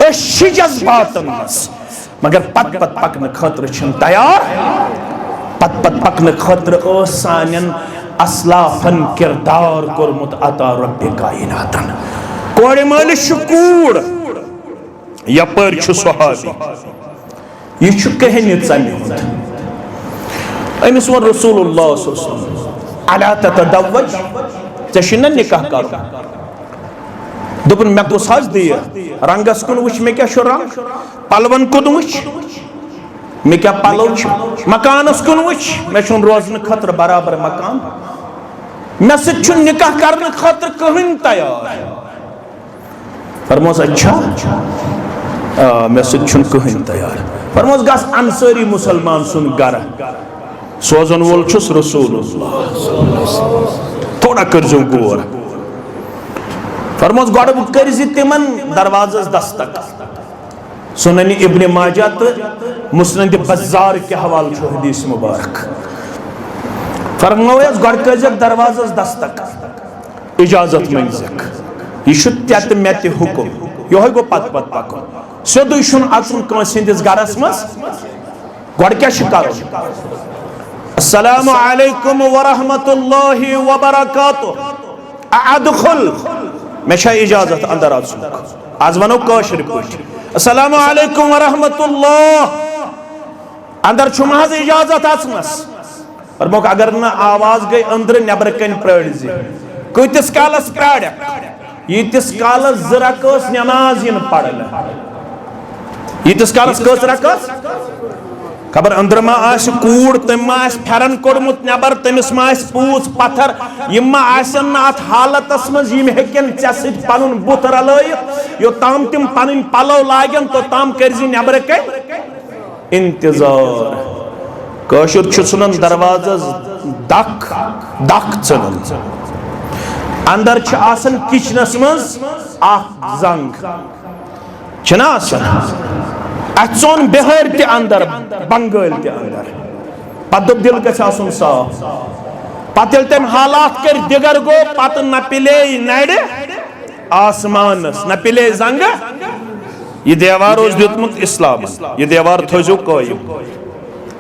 जज्बातन मगर पत पत पकन खतर तैयार पत पत पकन खतर सानन असलाफन किरदार कोरमुत अता रब्बे कायनातन कोड़े मालिश कूड़ यपर सहाबी यह कहन चमुत अमिस वो रसूलुल्लाह अला ततदव्वज ऐ निकाह कर दोपन मे कुस दिय रंगस कुन वुच मे क्या रंग पलवन कुन वुच मे क्या पलव मकानस कुन वुच मे रोजन खतर बराबर मकान मे सु निकाह करने खतर कहीं तैयार फरमोस अच्छा मे सु कहीं तैयार फरमोस गस अंसारी मुसलमान सुन गर सोजन वोल छुस रसूलुल्लाह थोड़ा करजो गौर फरमोस गड कर तिमन दरवाजस दस्तक सुनन इब्न माजा तो मुस्नद बज़्ज़ार के हवाल हदीस मुबारक फरमोस गड कर दरवाजस दस्तक इजाजत मंजक यह मे हुकुम यो गो पत पत पकन सोदु अचुन कंस गरस मज गड क्या कर अस्सलामु अलैकुम वरहमतुल्लाहि वबरकातुहू अदखुल मे इजाजत अंदर अचुन आज वनो कशर पे अस्सलामु अलैकुम वरहमतुल्लाह अंदर महज इजाजत अचनस और मोक अगर न आवाज गई अंदर नबर कन प्राड़ कतिस कालस प्राड़ यीतिस कालस जरकस नमाज इन पढ़ल यीतिस कालस कस रकस खबर अंदर मा कूड़ तम मा फेरन कोड़मुत नबर तमिस मा पूछ पत्थर यम मा अत हालतस मज यम हेकन ऐ सत पनुन बुत रलयित योताम तिम पनुन पलव लागन तोताम करजी नबर कन इंतजार कशुर सुनन दरवाजस दख दख चलन अंदर आसन किचनस मज जंग छना अचोन बेहर ते अंदर बंगल ते अंदर पद दिल गसन साफ पत तम हालात कर दिगर गो पत न पिले नड़ आसमानस न पिले जंग यह देवार दुतमुत इस्लाम यह देवार थो कयम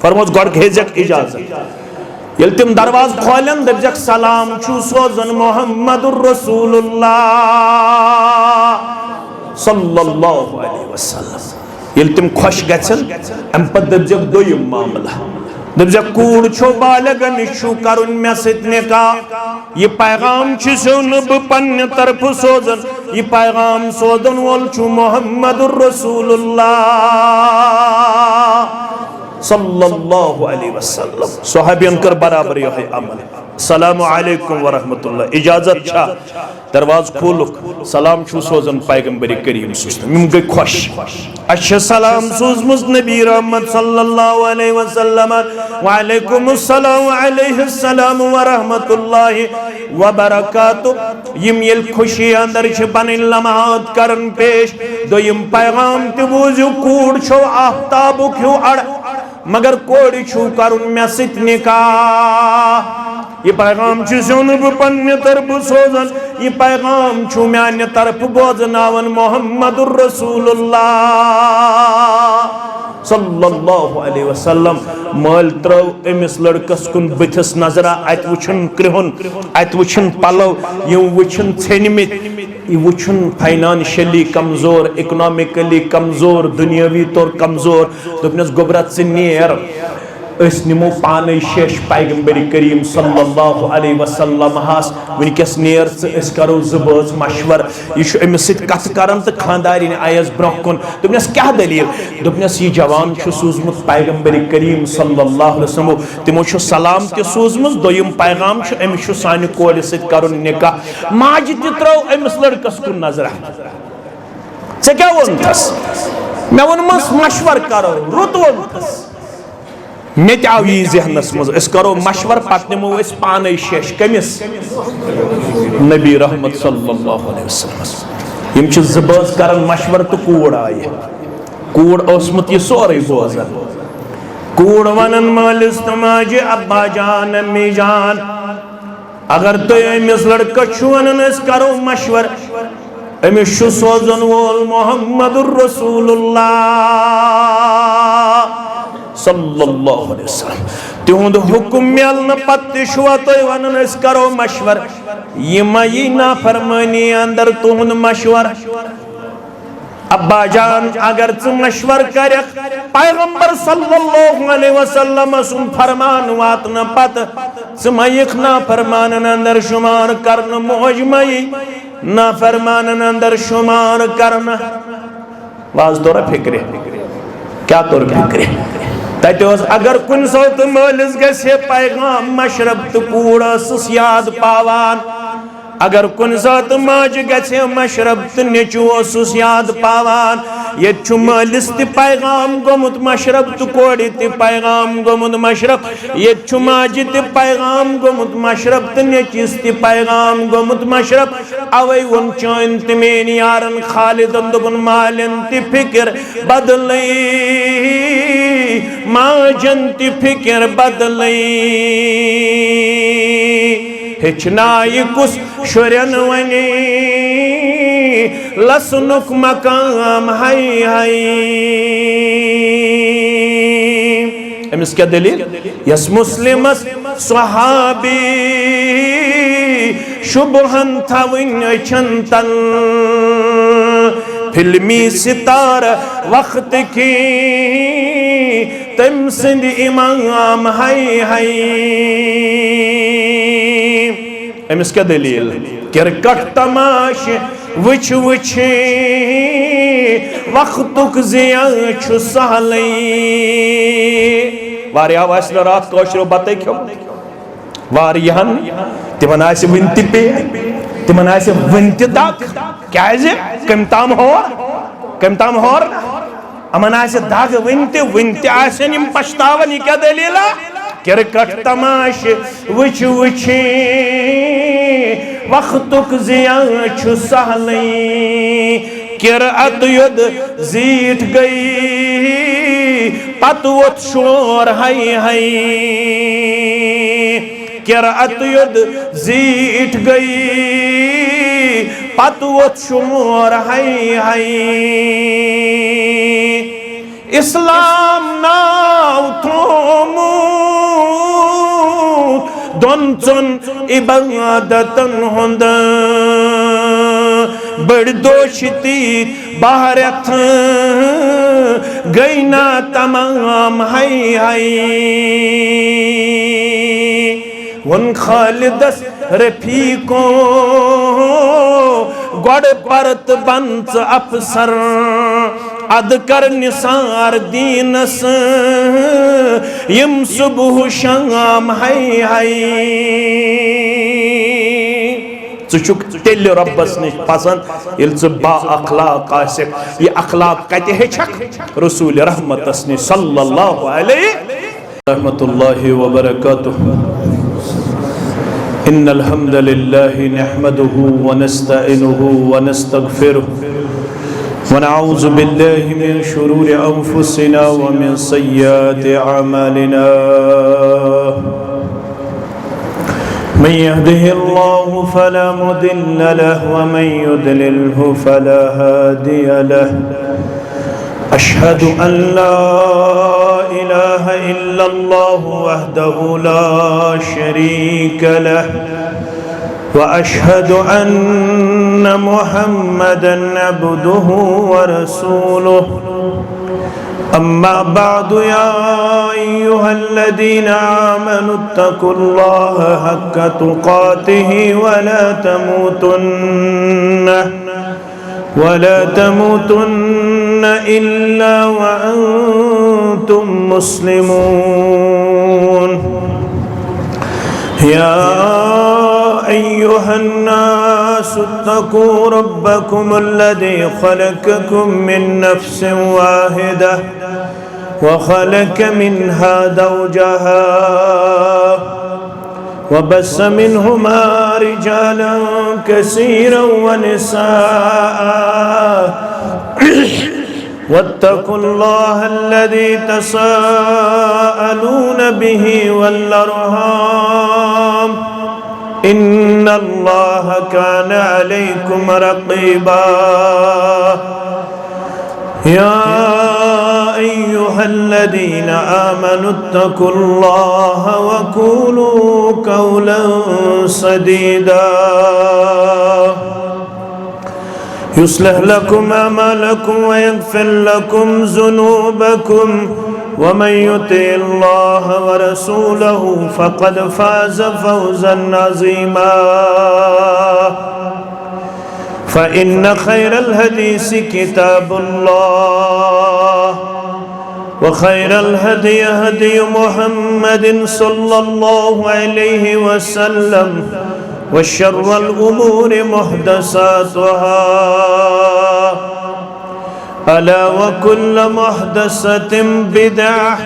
फरमोस गड हेजक इजाजत ये तम दरवाज खोलन दपजक सलाम छु सोजन मोहम्मदुर रसूलुल्लाह सल्लल्लाहु अलैहि वसल्लम ये तम खुश गन अम पे दपजक दोयम मामला दपजक कूड़ छो बालगन छु करुन मे सत निकाह यह पैगाम सो न पन्ने तरफ सोजन यह पैगाम सोदन वोल छु मोहम्मदुर रसूलुल्लाह सल्लल्लाहु अलैहि वसल्लम सहाबियन कर बराबर यह अमल सलाम अलैकुम वरहमतुल्लाह इजाजत छा दरवाज खोलुक सलाम छु सोजन पैगंबर करीम सुम गई खुश अच्छा सलाम सोजमुस नबी रहमत सल्लल्लाहु अलैहि वसल्लम वालेकुम अस्सलाम अलैहि सलाम वरहमतुल्लाहि वबरकातु यम यल खुशी अंदर छ पन लम्हात करन पेश दोयम पैगाम ते बूझु कूड़ छो आफ्ताब क्यों अड़ मगर कोड़ी छु करुन मे सत निकाह यह पैगाम सोन पन्ने तरफ सोजन यह पैगाम छु म्याने तरफ बोजनावन मोहम्मदुर रसूलुल्लाह सल्लल्लाहु अलैहि वसल्लम माल त्रव अमिस लड़कस कुन बथिस नजरा अत वुछन कृहन अत वुछन पलव यम वुछन छेनमित यह वुछन फाइनेंशियली कमजोर इकोनॉमिकली कमजोर दुनियावी तौर कमजोर दोपनस गोबरत से नेर निमो पान शेष पैगंबर करीम सल्लल्लाहु अलैहि वसल्लम हास वनकस नेर करो जबज मशवर यह अमिस कथ करन तो खानदारिन आयस ब्रोह कुन दोपनस क्या दलील दोपनस यह जवान सूजमुत पैगंबर करीम सल्लल्लाहु अलैहि वसल्लम तिमो सलाम ते सूजमुस दोयम पैगाम अमिस सानि कोर सत करुन निकाह माज ते त्रो अमिस लड़कस कुन नजर ऐ क्या वोनथस मे वोनमस मशवर करो रुत वोनथस मे आव यह जहनस मज करो मशवर पत निमो पान शेष कमिस नबी रहमत सल्लल्लाहु अलैहि वसल्लम यम जबज करन मशवर तो कूड़ आय कूड़ ओसमुत यह सोरे बोजन कूड़ वनन मालिस तमाज अब्बा जान अम्मी जान अगर तो अमिस लड़का वन करो मशवर अमिस सोजन वोल मोहम्मदुर रसूलुल्लाह सल्लल्लाहु अलैहि वसल्लम तिहुंद हुक्म मिलने पत्ते शुआ तो वनन अस करो मशवर यी नाफरमानी अंदर तुहुंद मशवर अब्बा जान अगर तु मशवर कर पैगंबर सल्लल्लाहु अलैहि वसल्लम सुन फरमान वातन पत मयिक नाफरमान अंदर शुमार करन मोजमई नाफरमान अंदर शुमार करना वाज तोरा फिक्रे क्या तोर फिक्रे तत अगर कुन सत मालिस गसे पैगाम मशरब तो कूड़ा याद पावान अगर कुन सत माज गसे मशरब तो नेचु याद पावान ये मालिस ति पैगाम गोमुत मशरब तो कोड़ी ति पैगाम गोमुत मशरब ये माज ति पैगाम गोमुत मशरब तो नेचिस ति पैगाम गोमुत मशरब अवै वन चैन ति मेन यारन खालिदन दुबन मालन ति फिक्र बदलई माजन ति फिक्र बदलई हेचनाई कुछ शुरन वनी लसनुक मकाम हाय हाय अमिस क्या दलील यस मुस्लिमस सहाबी शुभहन थविन चंतन फिल्मी सितार वक्त की तम सिंध इमाम हाय हाय अमिस क्या दलील क्रिकेट तमाश वुच वुच वक्तुक जिया छु सहलै वारिया वास रात कोशरो बते खो वारियहन तिमन आसे विनति पे तिमन आसे विनति दाक क्या जे कमताम होर अमन आसे दाग विनति आसे निम पछतावन क्या दलीला क्रिकेट तमाश वुच वुच वक्तुक जिया छु सहलै किरअत युद जीत गई पतवत शोर हाय हाय किरअत युद जीत गई पतवत शोर हाय हाय इस्लाम नाव थोमू दोनचन इबादतन होंद बड़ दोषती बाहरथ गई ना तमाम हाय हाय वन खालिदस रफीको गड़ परत बंच अफसर अद कर निसार दीनस यम सुबह शाम हाय हाय चुक तेल रब्बस निश पसंद इल बा अखलाक आसिक ये अखलाक कते हेचक रसूल रहमतस निश सल्लल्लाहु अलैहि रहमतुल्लाहि व बरकातुहू इन्नल हम्दुलिल्लाहि नहमदुहु व नस्तईनुहु व नस्तगफिरुहु व नऊज़ु बिल्लाहि मिन शुरूरि अंफुसिना व मिन सय्यिआति अमालिना मन यहदिहिल्लाहु फला मुदिल्ल लहु व मन युद्लिल्हु फला हादिय लहु अशहदु अन ला इलाहा इल्लल्लाहु वहदहु ला शरीक लहु व अशहदु अन्न मुहम्मदन अब्दुहु व रसूलुहु अम्मा बअदु या अय्युहल्लज़ीना आमनु इत्तक़ुल्लाह हक़्क़ तुक़ातिहि व ला तमूतुन्न इल्ला व अंतुम मुस्लिमून या अय्युहन्नासु इत्तक़ू रब्बकुमुल्लज़ी ख़लक़कुम मिन नफ्सिन वाहिदह व ख़लक़ मिन्हा ज़ौजहा वबस्स मिन्हुमा रिजालन कसीरन व निसाअ वत्तक़ुल्लाह अल्लज़ी तसाअलून बिही वल अरहाम إن الله كان عليكم رقيبا يا أيها الذين آمنوا اتقوا الله وقولوا قولا سديدا يصلح لكم أعمالكم ويغفر لكم ذنوبكم ومن يطع الله ورسوله فقد فاز فوزا عظيما فإن خير الحديث كتاب الله وخير الهدي هدي محمد صلى الله عليه وسلم وشر الأمور محدثاتها ألا وكل محدثة بدعة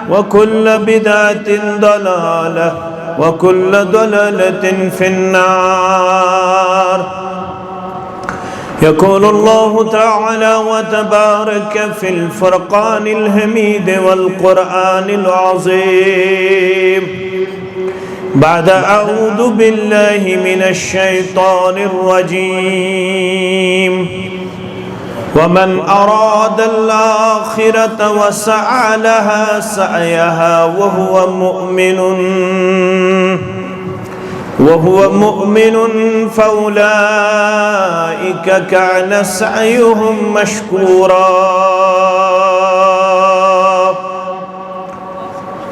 وكل بدعة ضلالة وكل ضلالة في النار يقول الله تعالى وتبارك في الفرقان الحميد والقرآن العظيم بعد أعوذ بالله من الشيطان الرجيم ومن أراد الآخرة وسعى لها سعيها وهو مؤمن فأولئك كان سعيهم مشكورا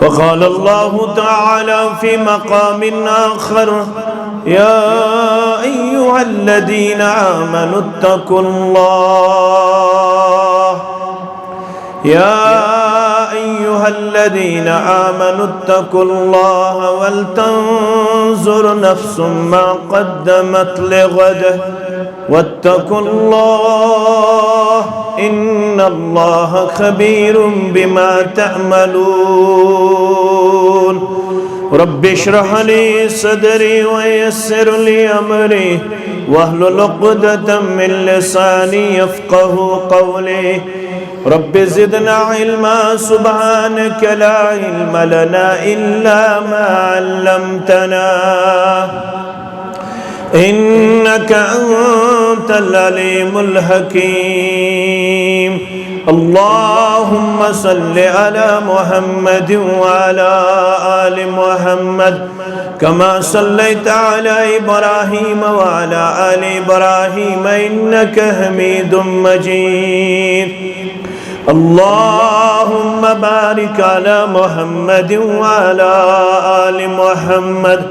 وقال الله تعالى في مقام آخر يا أيها الذين آمنوا اتقوا الله يا أيها الذين آمنوا اتقوا الله ولتنظر نفس ما قدمت لغد واتقوا الله إن الله خبير بما تعملون رب اشرح لي صدري ويسر لي أمري واحلل عقدة من لساني يفقه قولي رب زدنا علما سبحانك لا علم لنا إلا ما علمتنا إنك أنت العليم الحكيم اللهم صل على محمد وعلى آل محمد كما صليت على إبراهيم وعلى آل إبراهيم إنك حميد مجيد اللهم بارك على محمد وعلى آل محمد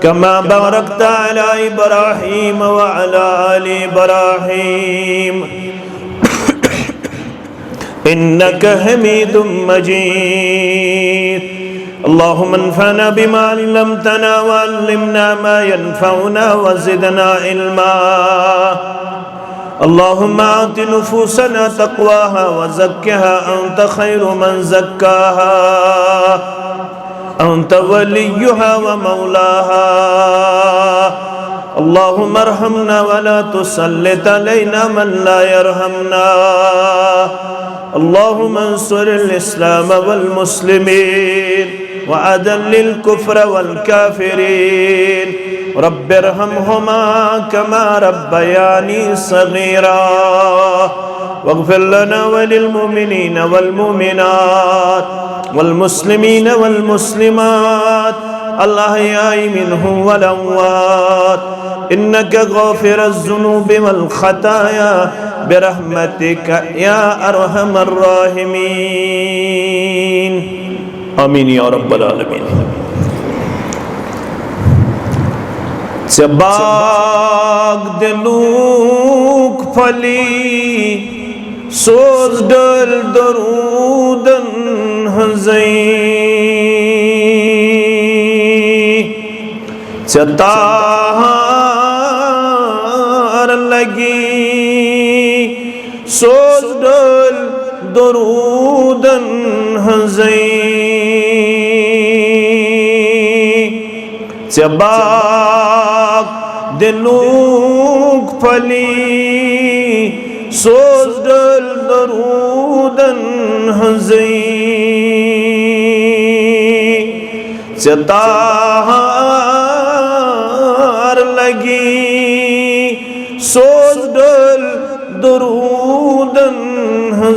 كما باركت على إبراهيم وعلى آل إبراهيم إنك حميد مجيد اللهم انفعنا بما علمتنا وعلمنا ما ينفعنا وزدنا علما اللهم آت نفوسنا تقواها وزكها أنت خير من زكاها أنت وليها ومولاها اللهم ارحمنا ولا تسلط علينا من لا يرحمنا اللهم انصر الإسلام والمسلمين وأذل الكفر والكافرين رب ارحمهما كما ربياني صغيرا واغفر لنا وللمؤمنين والمؤمنات والمسلمين والمسلمات الأحياء منهم والأموات إنك غافر الذنوب والخطايا برحمتك يا أرحم الراحمين آمين يا رب العالمين باغ دلوک پھلی سوز ڈل درودن ہزیں چتار لگی سوز ڈل درودن ہزیں باغ دلوک پھلی سوز ڈل درودن ہزیں จะตา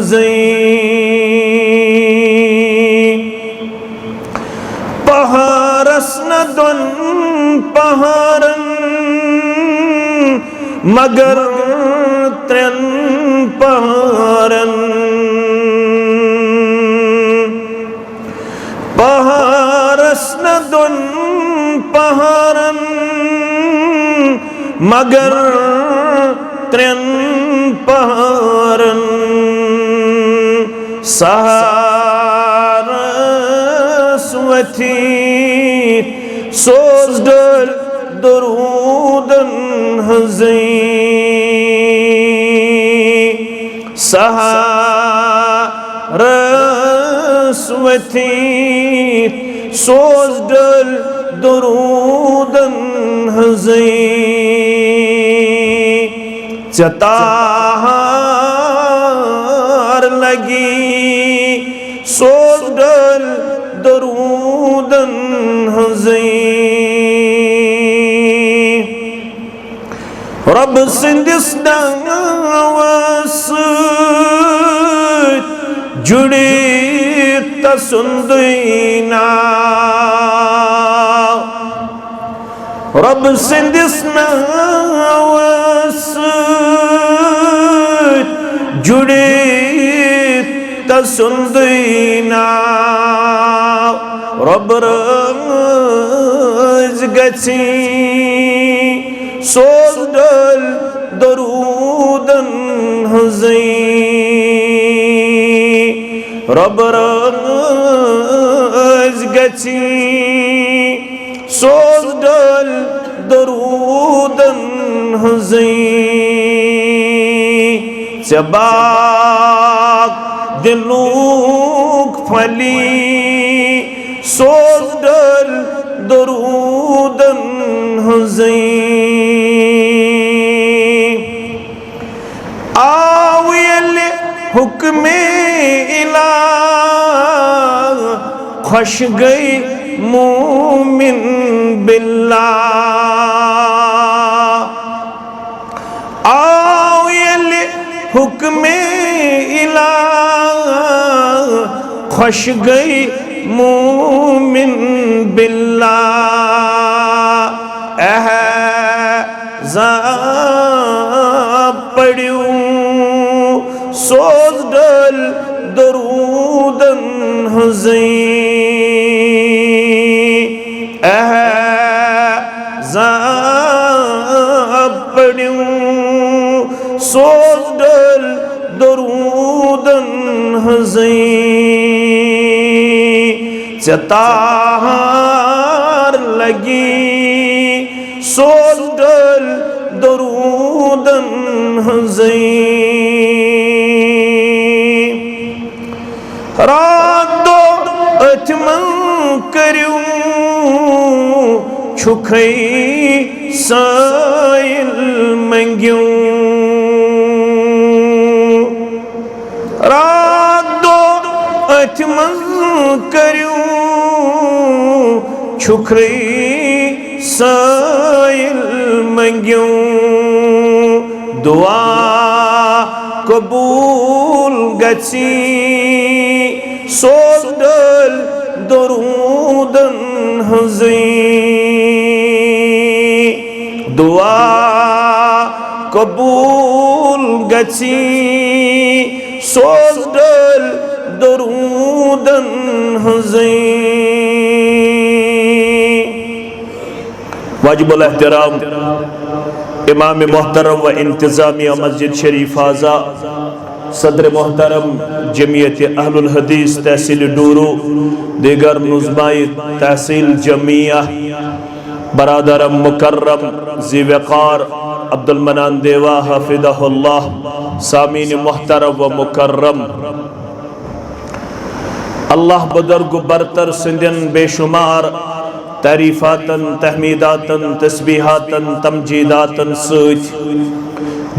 हज़ीं पहाड़स न दुन पहाड़न मगर त्रेन पहाड़न पहाड़स न दुन पहाड़न मगर त्रेन पहाड़न सरस्वती सोज डर दरूदन हज़ीं सरस्वती सोज डर दरूदन हज़ीं चतार लगी सोज डर दरूदन हज़ीं रब सिंदिस दावस जुड़ी तसुंदीना रब सिंदिस नावस जुड़ी तसुंदीना रब रज गची सोज डर दरूदन हज़ीं रब रज गची सोज डर दरूदन हज़ीं चबाक दिलूक फली सोज डर दरूदन हज़ीं आवियल हुक्मे इलाह खुश गई मोमिन बिल्लाह आवियल हुक्मे इलाह खुश गई मोमिन बिल्लाह अहज़ाब पढ़ूं सोज डर दरूदन हज़ीं अहज़ाब पढ़ूं सोज डर दरूदन हज़ीं चतार लगी सोज डर दरूदन हज़ीं रात दो अथमन करूं छुखई साइल मंग्यूं रात दो अथमन करूं छुखई साइल मंग्यूं दुआ कबूल गची सोज डर दरूदन हज़ीं दुआ कबूल गची सोज डर दरूदन हज़ीं वाजिबुल एहतराम इमाम मोहतरम व इंतज़ामिया मस्जिद शरीफ आज़ा सदर मोहतरम जमीयत अहलुल हदीस तहसील डूरू दीगर नुज़माई तहसील जमिया बरादरम मुकर्रम ज़ी-वक़ार अब्दुल मनान देवा हफ़िज़हुल्लाह सामीन मोहतरम व मुकर्रम अल्लाह बुज़ुर्ग बरतर सिंधन बेशुमार तारीफ़ातन तहमीदातन तस्बीहातन तमजीदातन सच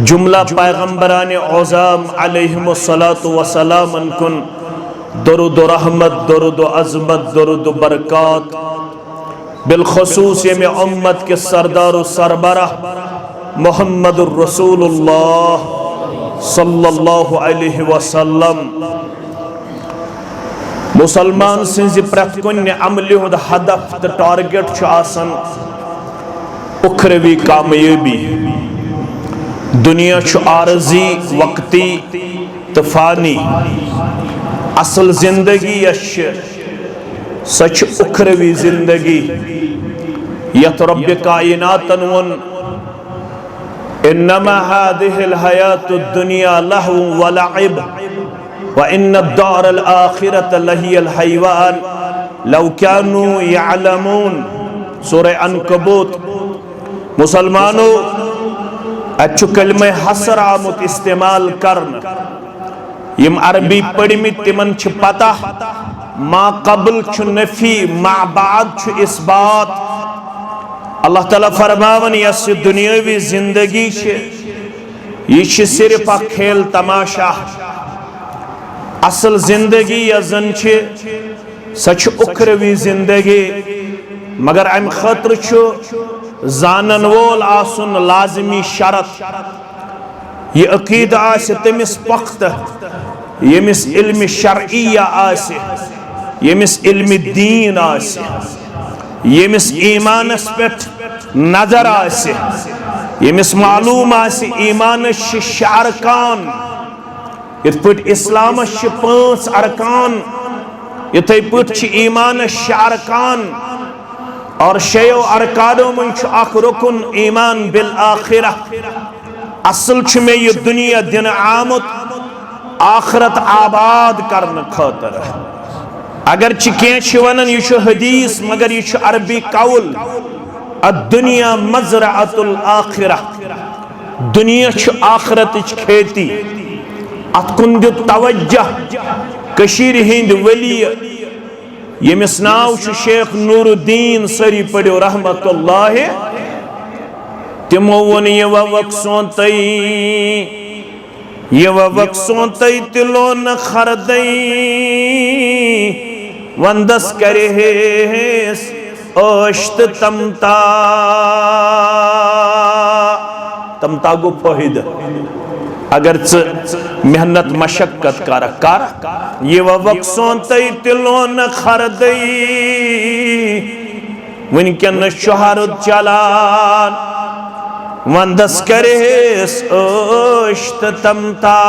जुमला पैगम्बरान औज़ाम अलैहिमुस्सलातु वस्सलाम कुन दरुद रहमत दरुद अज़मत दरुद बरक़ात बिलख़ुसूस में उम्मत के सरदार सरबराह मोहम्मदुर रसूलुल्लाह सल्लल्लाहु अलैहि वसल्लम मुसलमान सिंज प्रत कुन अमल हुंद हदफ तो टारगेट आसन उखरवी कामयाबी। दुनिया आरजी वक्ती तो फानी, असल जिंदगी सच उखरवी जिंदगी। यत रब्ब कायनातन वन इन्नमा हादिहिल हयातुद दुनिया लहव व लइब व इन्नद दारल आखिरत लहियल हयवान लौ कानू यअलमून। सूरह अनकबूत। मुसलमानों अच्छु कलमे हसर आमुत इस्तेमाल करन। यम अरबी पढ़मित तिमन छ पता मा कबल छु नफी मा बाद छु इस्बात। अल्लाह ताला फरमावन यस दुनियावी जिंदगी ये सिर्फ अ खेल तमाशा। असल जिंदगी यजन सच उखरवी जिंदगी। मगर अम खतर जानन वोल आसुन लाजमी शरत। ये अकीदा आसे तमिस पख्त यमिस इल्म शरइया आसे, यमिस इल्म दीन आसे, यमिस ईमानस पेट नजर आसे, यमिस मालूम आसे ईमान शे अरकान। इत पट इस्लाम शे 5 अरकान, इथे पट ईमान शे अरकान। और शेयो अरकानों में अख रुकुन ईमान बिल आखिरा। असल में ये दुनिया दिन आमुत आखरत आबाद करने खातर। अगर कह वन यह हदीस मगर यह अरबी कौल दुनिया मज़रअतुल आखिरा। दुनिया आखरत खेती। अत कुन दि तवज्जह। कशीर हिंद वली यमिस नाव शेख नूरुद्दीन सरी पढ़ो रहमतुल्लाह। तिमो वन ये वक सोतई तिलो न खरदई वंदस करे ओश्त तमता गो फायदा। अगर मेहनत मशक्कत कर ये वक सोतई तिलो न खरदई वनकन शहर चलान वंदस करे ओश्त तमता।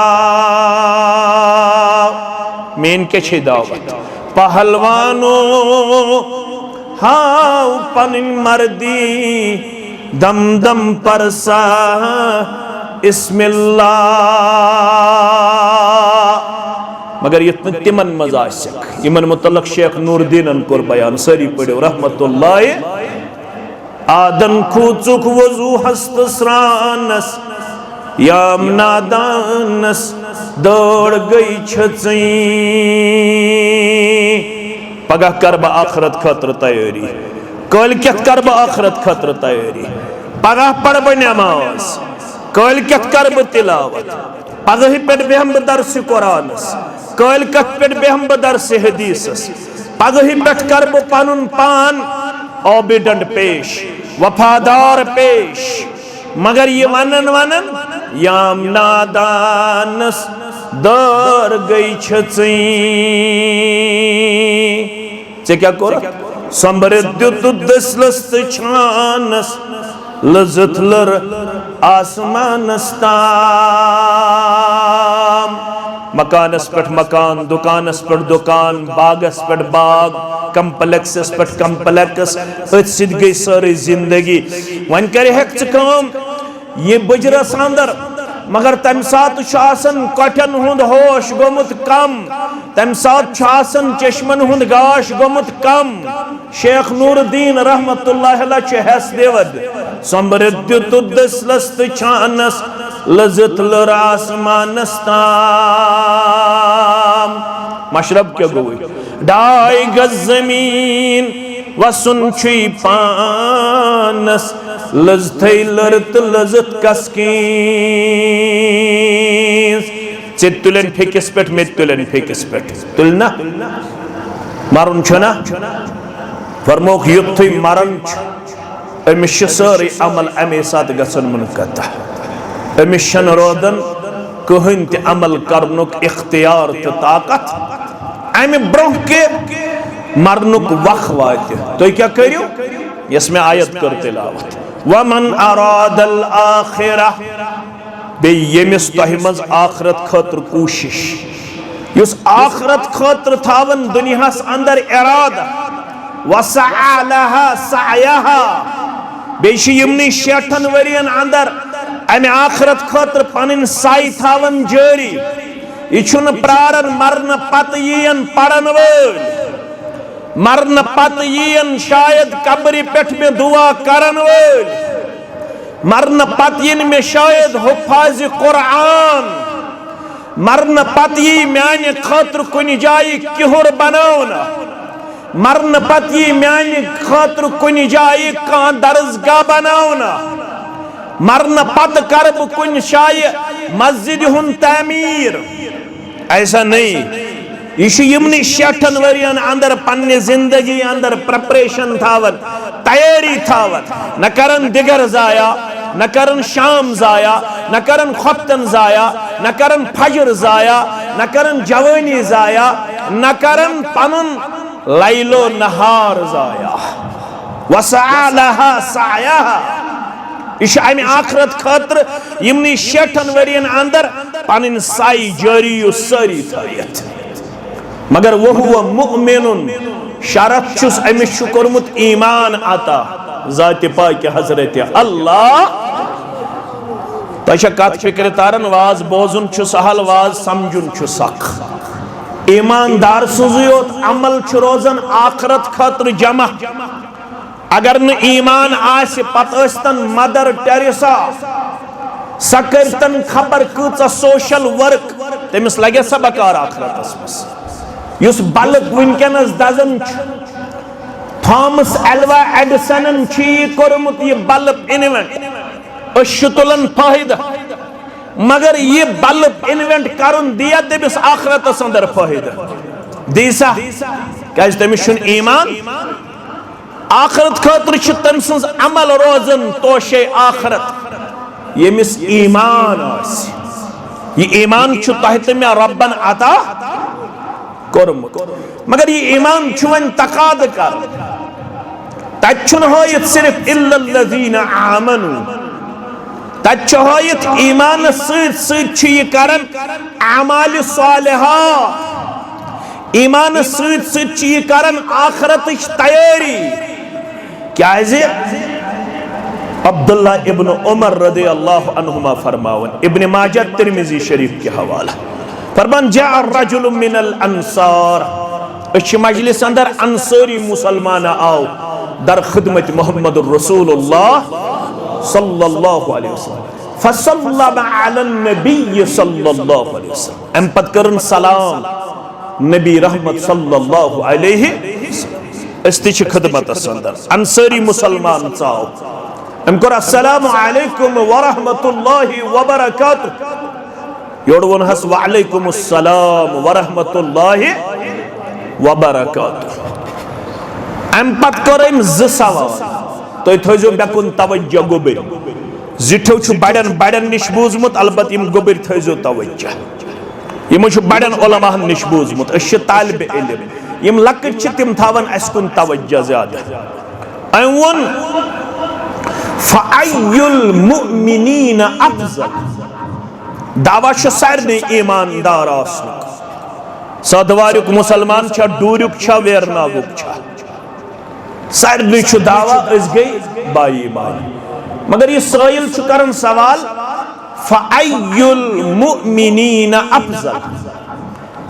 मेन के दावत पहलवानो हाउ पनिन मर्दी दम दम परसा इस्मिल्लाह। मगर ये तिमन मजाक इमन मुतल्लक शेख नूरुद्दीन कोर बयान सरी पढ़ो रहमतुल्लाह। आदन खूचुक वजू हस्त स्रानस याम नादानस दौड़ गई छचई। पगह करब आखरत खतर तैयारी, कल क्या करब आखरत खतर तैयारी। पगह पढ़ब नमाज, कल क्या करब तिलावत। पगह पे बेहम दर्स कुरानस, कल कत पे बेहम दर्स हदीसस। पगह पे करब पनुन पान ओबिडेंट पेश, वफादार पेश। मगर ये वनन याम नादानस दर गई छचई। चे क्या कोर समृद्ध दसलस्त छानस लजत लर आसमानस ताम। मकानस पे मकान, दुकानस पे दुकान, बागस पे बाग, कम्प्लेक्सस पे कम्प्लेक्स। अथ गई सारी जिंदगी। वन कर ये बजरस अंदर मगर तम सात कठन हुंद होश गोमुत कम। तम सात चश्मन हुंद गाश गोमुत कम। शेख नूरुद्दीन रहमतुल्लाह अलैह हस देवद समृद्ध तुदसलस्त छानस लजत लर आसमानस ताम। मशरब क्या गोई 2 गज जमीन वसुन छुई पानस लजत लरत लजत कसकी। तुलन फेकिस पे मे तुलन फेकिस पे तुलना मरन छना फरमोक युथ मरन अमिस सारी अमल अमे सात गसन मुनकता। अमिस रोदन कहन ते अमल करनुक इख्तियार तो ताकत अमे ब्रोह के मरनुक वख वात तो क्या करियो इसमें आयत कर तिलावत वमन अरादल आखिरह बे यमिस तोह मज आखरत खतर कोशिश युस आखरत खतर थावन दुनियास अंदर इरादा वसअलहा सअयहा बेश यमनी 60 वरियन अंदर अमे आखरत खतर पन साई थावन जारी यह प्रारन मरन पत यीन पड़न वल मरन पत यीन शायद कब्र पे में दुआ करन वल मरन पत यीन में शायद हुफाज कुरान मरन पत यी म्यान खतर कुन जाय किहुर बनावना मरन पत यी म्यान खतर कुन जाय कह दरसगाह बनावना मरन पत कर कुन शाय मस्जिद हुन तामीर ऐसा नहीं यह यमनी 60 वरियन अंदर पन्ने जिंदगी अंदर प्रिपरेशन थावन तैयारी थावन न करन दिगर जाया न करन शाम जाया न करन खफ्तन जाया न करन फजर जाया न करन जवानी जाया न करन पनुन लैलो नहार जाया वसअलहा सअयहा इश अमे आखरत खतर यमनी 60 वरियन अंदर पन साई जारी सारी थयत मगर वो हुआ मुमिनुन शरत छुस अमिस कोर्मुत ईमान अता जात पाक हजरत अल्लाह तशा कत फिक्र तारन वाज बोजुन छु सहल वाज समझुन छु सख ईमानदार सुजयोत अमल छु रोजन आखरत खतर जमा अगर न ईमान आस पतन मदर टेरेसा सकरतन खबर कचा सोशल वर्क तमिस लगे सा बकार आखरतस मस युस बल्ब वनकनस दजन थॉमस एल्वा एडिसन कोर्मुत यह बल्ब इन्वेंट तुलन फायदा मगर यह बल्ब इन्वेंट करुन दिया तमिस आखरतस अंदर फायदा दीसा क्या तमिस ईमान आखरत खतर तम सज अमल रोजन तोशे आखरत यमिस ईमान यह ईमान तह तमें रब्बन अता कोर्मुत मगर यह ईमान वन तकाद कर तन हयत सिर्फ इल्लल्लज़ीना आमनू तत हयत ईमान सह करन अमाल सालिहा ईमान सह करन आखरत तैयारी क्या अब्दुल्ला इब्न उमर रज़ियल्लाहु अन्हुमा फरमावन इब्न माजा तिरमिज़ी शरीफ के हवाला फरमान जा रजुल मिनल अंसार मजलिस अंदर अंसारी मुसलमान आओ दर खिदमत मोहम्मद रसूलुल्लाह सल्लल्लाहु अलैहि वसल्लम फसल्लम अलन नबी सल्लल्लाहु अलैहि वसल्लम अम पत करन सलाम नबी रहमत सल्लल्लाहु अलैहि वसल्लम खिदमत अंदर अंसारी मुसलमान आओ अम कर अस्सलामु अलैकुम व रहमतुल्लाहि व बरकातुहू योड़ वन हस व अलैकुम अस्सलाम व रहमतुल्लाहि व बरकातुहू अम पत करम ज सवाल तो थो बेकुन तवज्जो गोबर जिठो बड़न बड़न निश बूजमुत अलबत यम गोबर थो तवज्जो यमो बड़न उलमाहन निश बूजमुत तालिब इल्म यम लकट तिम थावन अस्कुन तवज्जो ज्यादा अम वन फ़अय्युल मुमिनीन अफ़ज़ल दावा सारे ईमानदार आसनुक सदवारुक मुसलमान छा डूरुक छा वेरनागुक छा सारे दावा गई बाईमान मगर ये साइल करन सवाल फ़अय्युल मुमिनीन अफ़ज़ल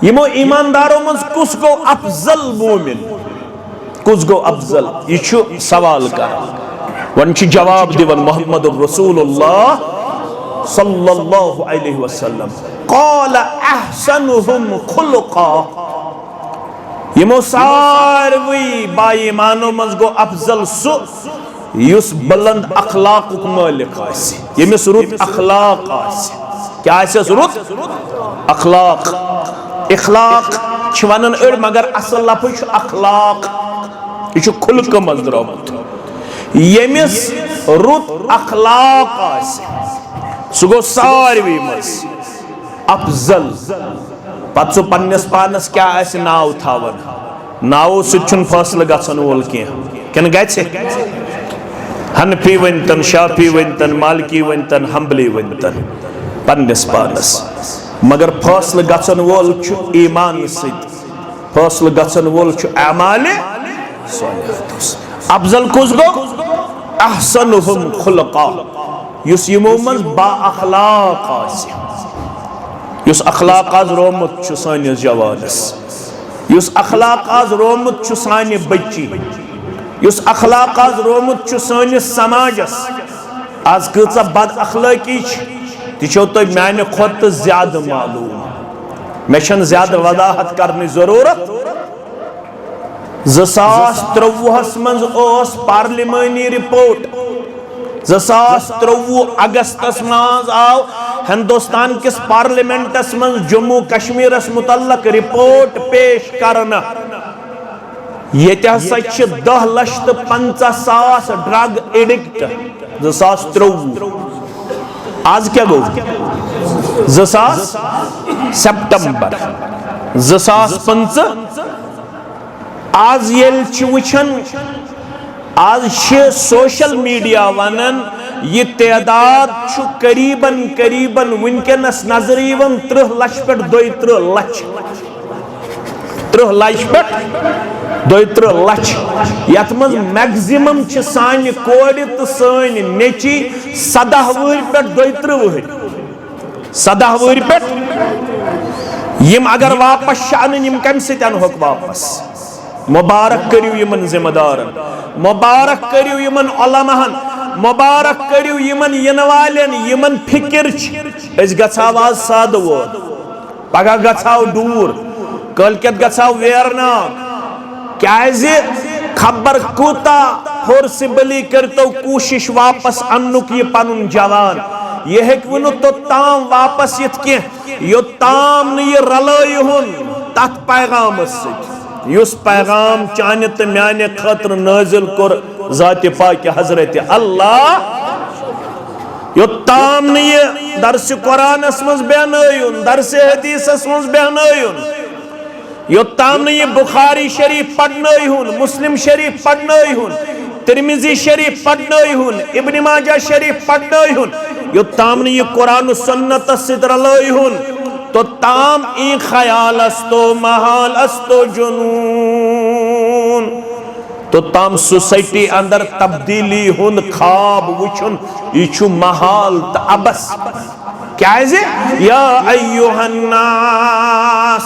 यमो ईमानदारों मज कुस गो अफजल मोमिन कुस गो अफजल यह सवाल कर वन जवाब दिवन मोहम्मद रसूलुल्लाह सल्लल्लाहु अलैहि वसल्लम क़ाल अहसनुहुम खुलुक़ा यमो सारवी बाईमानो मज गो अफजल सु युस बुलंद अखलाकुक मालिक आसि यमिस रुत अखलाक आसि क्या आसि रुत अखलाक इखलाक वनन अड़ मगर असल लफ्ज़ अखलाक यह खुलक मज द्रामुत यमिस रुत अखलाक आसि सह गो सारवी मज अफजल पत सो पन्नस पानस क्या आसि नाव थावन नावो सिन फैसले गसन वोल किन गए हनफी वनतन शाफी वनतन मालिकी वनतन हम्बली वनतन पन्नस पानस मगर फैसले गसन वोल ईमान सत फैसले गसन वोल अमाले अफजल कुस गो अहसनुहुम खुलका युस यमो मज बा अखलाक आसि युस अखलाक आज रोमुत छु सानिस जवानस युस अखलाक आज रोमुत छु सानि बच्ची युस अखलाक आज रोमुत छु सानिस समाजस आज कचा बद अखलाकी तिछो तो मैंने खुद ज्यादा मालूम मे छन ज्यादा वदाहत करने जरूरत 2023 मज ओस पार्लिमानी रिपोर्ट 2023 अगस्तस मज आव हिंदुस्तान किस पार्लियामेंटस मज जम्मू कश्मीरस मुतल्लक रिपोर्ट पेश करना ये 10,50,000 ड्रग एडिक्ट 2023 आज क्या गो 2000 सितंबर 2005 आज ये वुचन आज सोशल मीडिया वनन ये तादाद करीबन करीबन वनकस नजर 30 लक्ष पे 32 लक्ष 30 लक्ष पे 32 लक्ष यथ मज मैक्सिमम सान कोड़ तो सान नेची 17 वहर पे 32 वहर 17 वहर पे यम अगर वापस शान यम कम सतन होक वापस मुबारक करियो यमन जिम्मेदारन मुबारक करियो यमन उलमाहन मुबारक करियो यमन यनवालन यमन फिक्र अस गछाव आज साद वो पगह गछाव दूर कलकत गछाव वेरनाग क्या खबर कूता फोर्सिबली करतो कोशिश वापस अन्नुक ये पनुन जवान ये हेक वनु तो ताम वापस यत के यो ताम न ये रलय हुन तथ पैगाम सत युस पैगाम चाने तो म्याने खतर नाजिल कर जात पाक हजरत अल्लाह योत्ताम न ये दर्स कुरानस मज बयान दर्स हदीसस मज बयान योत्ताम न ये बुखारी शरीफ पढ़न मुस्लिम शरीफ पढ़न तिरमिजी शरीफ पढ़न इब्न माजा शरीफ पढ़न योत्ताम न ये कुरान सुन्नत सित रलयन तो ताम ई ख्याल अस्तो महाल अस्तो जुनून तो ताम सोसाइटी अंदर तब्दीली हुन खाब वुचुन यह महाल त अबस क्या या अय्युहन नास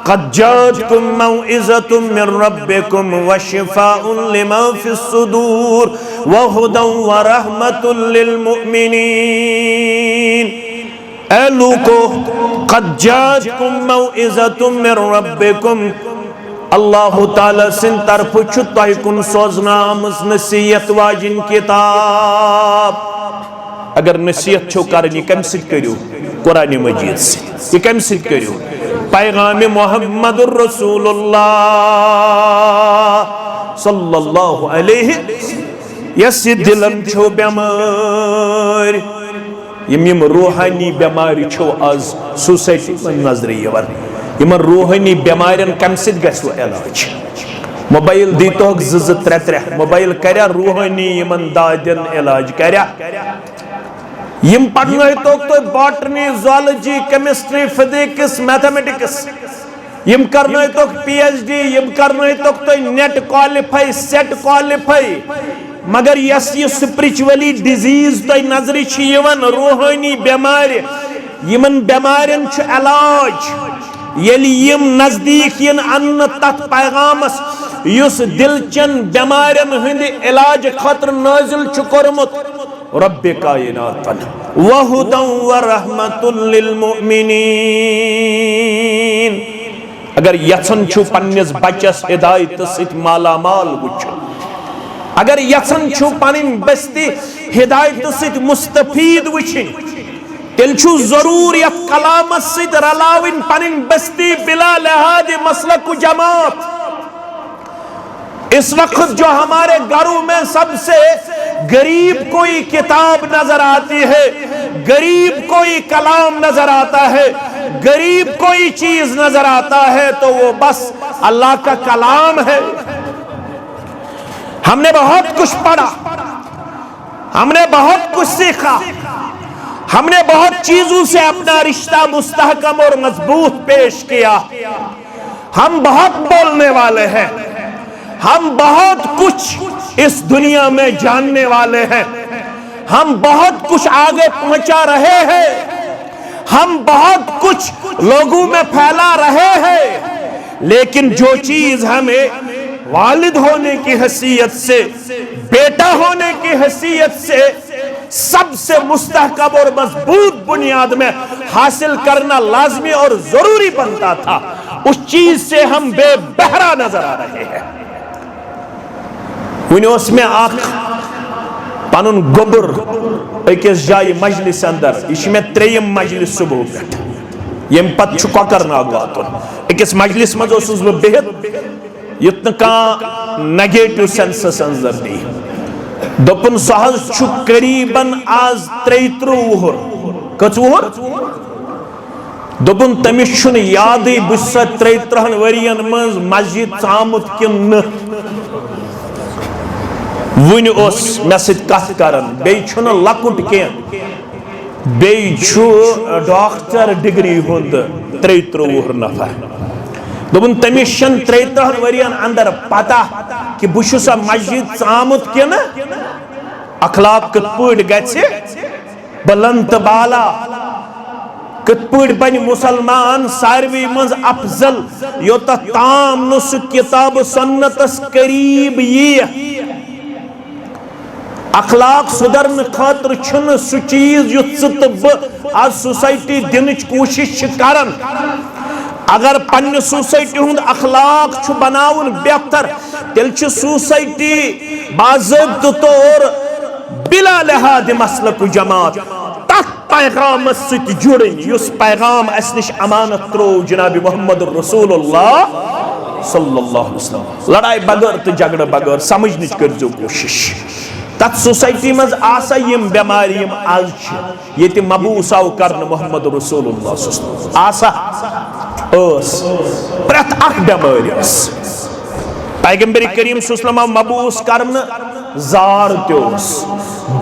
क़द जाअतकुम मौइज़तुम मिन रब्बिकुम व शिफ़ाउन लिमा फ़िस सुदूर व हुदन व रहमतुल लिल मुमिनीन ए लोगो क़द जाअतकुम मौइज़तुम मिन रब्बिकुम अल्लाह ताला सिन तरफ तह कुन सोजना नसीहत वाजिन किताब अगर नसीहत छो करनी कम सित करियो कुरान मजीद से कम सित करियो पैगाम मोहम्मद रसूलुल्लाह सल्लल्लाहु अलैहि यस दिलन छो बेमार यम रूहानी बेमारी छो आज सोसाइटी में नजर यवर यमन रूहानी बेमारियन कम सित गसो इलाज मोबाइल दीतोक 2-3 मोबाइल कर्या रूहानी यमन दादन इलाज कर्या यम पढ़नोक तो botany zoology chemistry physics mathematics यम करनोक PhD यम करनोक तो नेट क्वालिफाई सेट क्वालिफाई मगर यस ये स्पिरिचुअली डिजीज तो नजर यवन रूहानी बेमार यमन बेमारियन इलाज यलि यम नजदीक यन अन्न तथ पैगामस युस दिलचन बेमारियन हंद इलाज खतर नाजिल कोरमुत रब्बे कायनातन व हुदन व रहमतुल लिल मुमिनीन अगर यछन छु पन्निस बच्चस हिदायत सित माला माल वुच अगर यछन छु पनिन बस्ती हिदायत सित मुस्तफीद वुचिन तेल छु जरूर यत कलाम सित रलाविन पनिन बस्ती बिला लिहाज मसलक जमात। इस वक्त जो हमारे घरों में सबसे गरीब कोई किताब नजर आती है, गरीब कोई कलाम नजर आता है, गरीब कोई चीज नजर आता है, तो वो बस अल्लाह का कलाम है। हमने बहुत कुछ पढ़ा, हमने बहुत कुछ सीखा, हमने बहुत चीजों से अपना रिश्ता मुस्तहकम और मजबूत पेश किया। हम बहुत बोलने वाले हैं, हम बहुत कुछ इस दुनिया में जानने वाले हैं, हम बहुत कुछ आगे पहुंचा रहे हैं, हम बहुत कुछ लोगों में फैला रहे हैं, लेकिन जो चीज हमें वालिद होने की हैसियत से, बेटा होने की हैसियत से सबसे मुस्तहकम और मजबूत बुनियाद में हासिल करना लाजमी और जरूरी बनता था, उस चीज से हम बेबहरा नजर आ रहे हैं। में आख पनुन गोबर अकिस जाय मजलिस अंदर, यह त्रेयम मजलिस सुबह पे, यम पत कोकर नाग वातुन अकिस मजलिस मज बह बिहित युत नेगेटिव सेंसस अंदर दी, दोपन सह करीबन आज 33 वुहर, कच वुहर दोपन तमिस याद बस 33 वरियन मज मस्जिद आमुत किन वन मे सत करन, बेन लकुट कह, डॉक्टर डिग्री हुंद 33 वुहर नफर, दोपन तमिस 33 वरियन अंदर पता कि बहुत मस्जिद आमुत किन अखलाक कत पट गि बुलंद बाला, कत पट बन मुसलमान सारवी मज अफजल, योत ताम न सह किताब सुन्नतस करीब यी अखलाक सुधरन खातर छुन सह चीज युत आज सोसाइटी दिन कोशिश करन। अगर पन्ने सोसाइटी हुंद अखलाक बनाउन बेहतर, तेल सोसाइटी बाज़ाब्त तौर बिला लिहाज मसलक जमात तथ पैगाम सत जुड़न, युस पैगाम अस निश अमानत त्रो जनाब मोहम्मद रसूलुल्लाह सल्लल्लाहु अलैहि वसल्लम। लड़ाई बगैर तो झगड़ बगैर समझ करजो कोशिश। तथ सोसाइटी मज आसा यम बेमारी यम आज ये मबूस आव कर मोहम्मद रसूलुल्लाह आसा प्रत अख बेमारी पैगंबर करीम सल्लल्लाहु अलैहि वसल्लम मबूस कर जार तोस,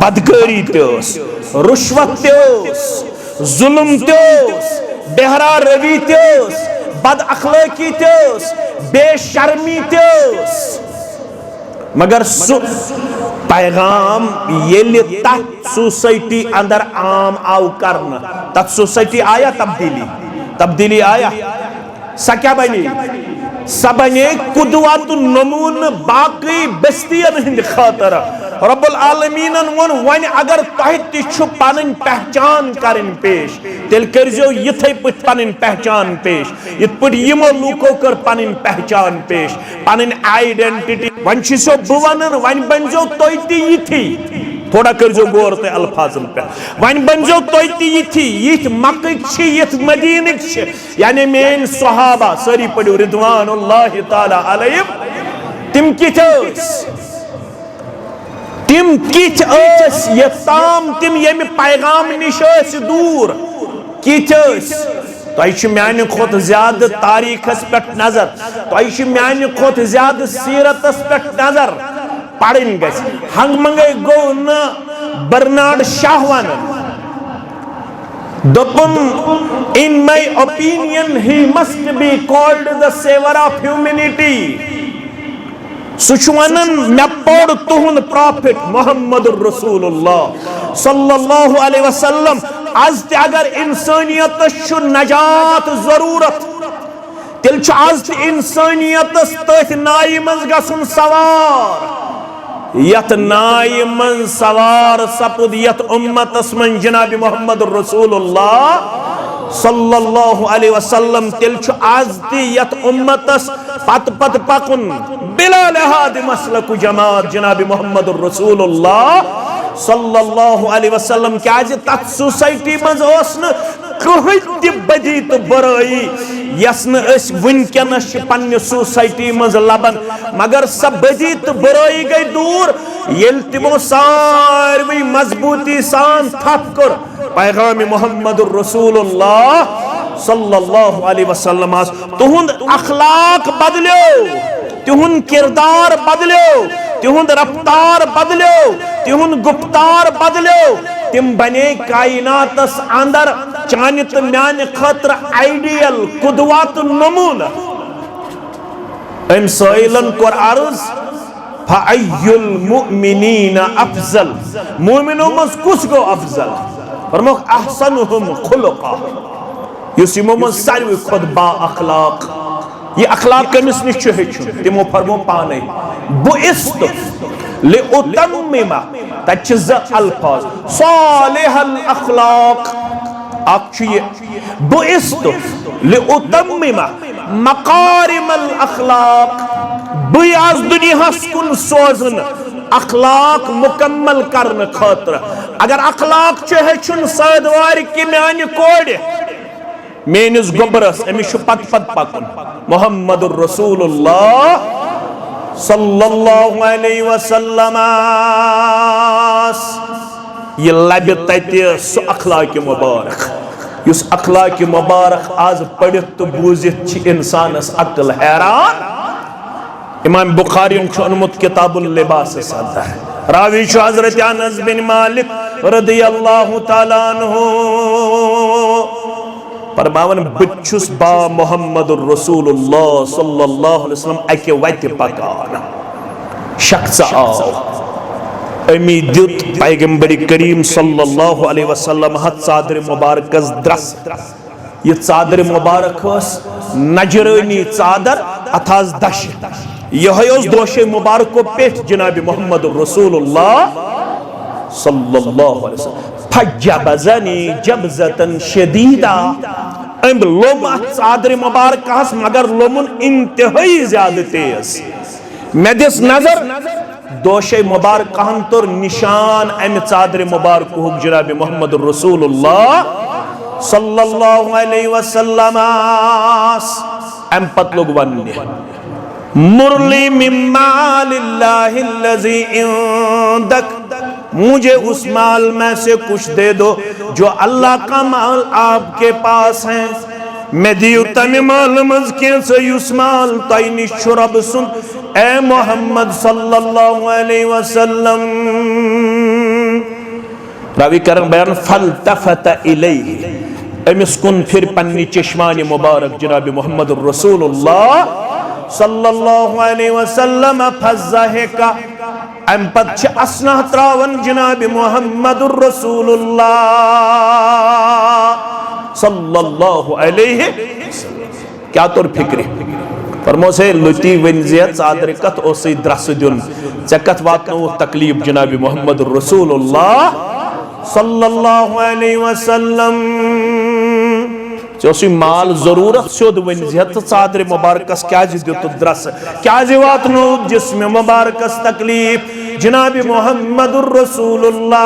बदकारी तोस, रुश्वत तोस, जुल्म तोस, बेहरा रवी तोस, बद अखलाकी तोस, बेशर्मी तोस, मगर पैगाम ये तथ सोसाइटी अंदर आम आव करना, तथ सोसाइटी आया तब्दीली आया, सा क्या बनी, सा बने कुदवत नमून बाकी बस्तियन हिंद खातर। रब्बुल आलमीनन वन वन अगर तह तु पन पहचान करन पेश, तेल करजो यथे पत पन पहचान पेश, इत पट यमो लूको कर पन पहचान पेश, पन आइडेंटिटी वन सो बन वन बनजो तुथी, थोड़ा करजो गौर ते अल्फाजन पे, वन बनजो तुथी यथ मक्क यथ मदीन यानी मेन सहाबा सारी पढ़ो रिदवानुल्लाहि ताला अलैहिम, तिम किथ ये ताम तिम यम पैगाम निश दूर किथ तुह मान खुद ज्यादा तारीखस पे नजर, तुह मान खुद ज्यादा सीरतस पे नजर पड़न ग। हंग मंगे गो न बर्नार्ड शाह वन दोपन in my opinion he must be called the saviour of humanity. सुचवनन मे पढ़ तुहुंद प्रॉफिट मोहम्मद रसूलुल्लाह सल्लल्लाहु अलैहि वसल्लम, आज ते अगर इंसानियत नजात जरूरत, तेल आज इंसानियत तथ नाय मज गसुन सवार, यत नाय मज सवार सपुद यत उम्मतस मन जनाब मोहम्मद रसूलुल्लाह सल्लल्लाहु अलैहि वसल्लम, तेल आज यत उम्मतस पत पत पकुन बिला लिहाज मसलक जमात जनाब मोहम्मद रसूलुल्लाह सल्लल्लाहु अलैहि वसल्लम। क्या तथ सोसाइटी मज कहीं बदी तो बराई यसन वनकनस पन्ने सोसाइटी मज लबन मगर सब बदी तो बुराई गई दूर येल तिमो सारवी मजबूती सान थप कर पैगाम मोहम्मदुर रसूलुल्लाह सल्लल्लाहु अलैहि वसल्लम तुहुंद अखलाक बदलो, तुहुंद किरदार बदलो, तुहुंद रफ्तार बदलो, तुहुंद गुफ्तार बदलो। तिम बने कायनातस अंदर चान तो म्यान खतर आइडियल कुदवत नमूना। अम साइलन कोर अर्ज फअय्युल मुमिनीना अफजल, मुमिनो मस कुछ गो अफजल फरमोक अहसनुहुम खुलुका, युस यमो मस सारवी खुद बा अखलाक। ये अखलाक कमिस निश हेचुन तिमो फरमो पाने बुइस्तु लिउतम्मिमा तच अल्फाज सालिहल अखलाक अक्षय बुइस्तु लिउतम्मिमा मकारिमल अखलाक, बुयाज दुनिया कुन सोजन अखलाक मुकम्मल करने खातिर। अगर अखलाक हेचुन सदवार कि म्यान कोड़ मेनिस गोबरस अमिश पत पत पकन मोहम्मदुर रसूलुल्लाह सल्लल्लाहु अलैहि वसल्लम ये लबि तति सु अखलाक मुबारक युस अखलाक मुबारक आज पढ़ित तो बूजित इंसानस अक्ल हैरान। इमाम बुखारी उन्मुत किताबुल लिबास सदा है रावी हजरत अनस बिन मालिक रदियल्लाहु ताला अन्हु फरमावन बचुस बा मोहम्मदुर रसूलुल्लाह सल्लल्लाहु अलैहि वसल्लम अके वत पकान शख्स आओ अमी दुत पैगंबर करीम सल्लल्लाहु अलैहि वसल्लम हथ चादर मुबारक द्रस। ये चादर मुबारक नजरानी चादर अथाज दश यह दोशे मुबारक को पेट जनाब मोहम्मदुर रसूलुल्लाह सल्लल्लाहु अलैहि वसल्लम फजबज़नी जबज़तन शदीदा अम लोम चादर मुबारक मगर लोमुन इंतहाई ज्यादा तेज मे दिस नजर दोशे मुबारक तुर निशान अम चादर मुबारक जनाब मोहम्मदुर रसूलुल्लाह सल्लल्लाहु अलैहि वसल्लम। अम पत लोग वन्ने मुरली मिम्मालिल्लाहिल्लज़ी इंदक, मुझे उस माल में से कुछ दे दो जो अल्लाह का माल आपके पास है। मैं दियो तमे माल मज के युस माल तय निशुरब सुन ए मोहम्मद सल्लल्लाहु अलैहि वसल्लम। रावी करन बयान फल्तफत इलैहि अमिस कुन फिर पन्नी चश्मानी मुबारक जनाब मोहम्मद रसूलुल्लाह सल्लल्लाहु अलैहि वसल्लम फज़हिका अम पत असना त्रावन जनाब मोहम्मदुर रसूलुल्लाह सल्लल्लाहु अलैहि वसल्लम। क्या तोर फिक्र फरमो से लुटी वनजिया चादर कत ओसे द्रस दुन चे कत वातनो तकलीफ जनाब मोहम्मदुर रसूलुल्लाह सल्लल्लाहु अलैहि वसल्लम। चोसी माल जरूरत सोद वनजिया चादर मुबारकस क्या दित द्रस क्या वातनो जिस्म मुबारकस तकलीफ जनाब मोहम्मदुर रसूलुल्लाह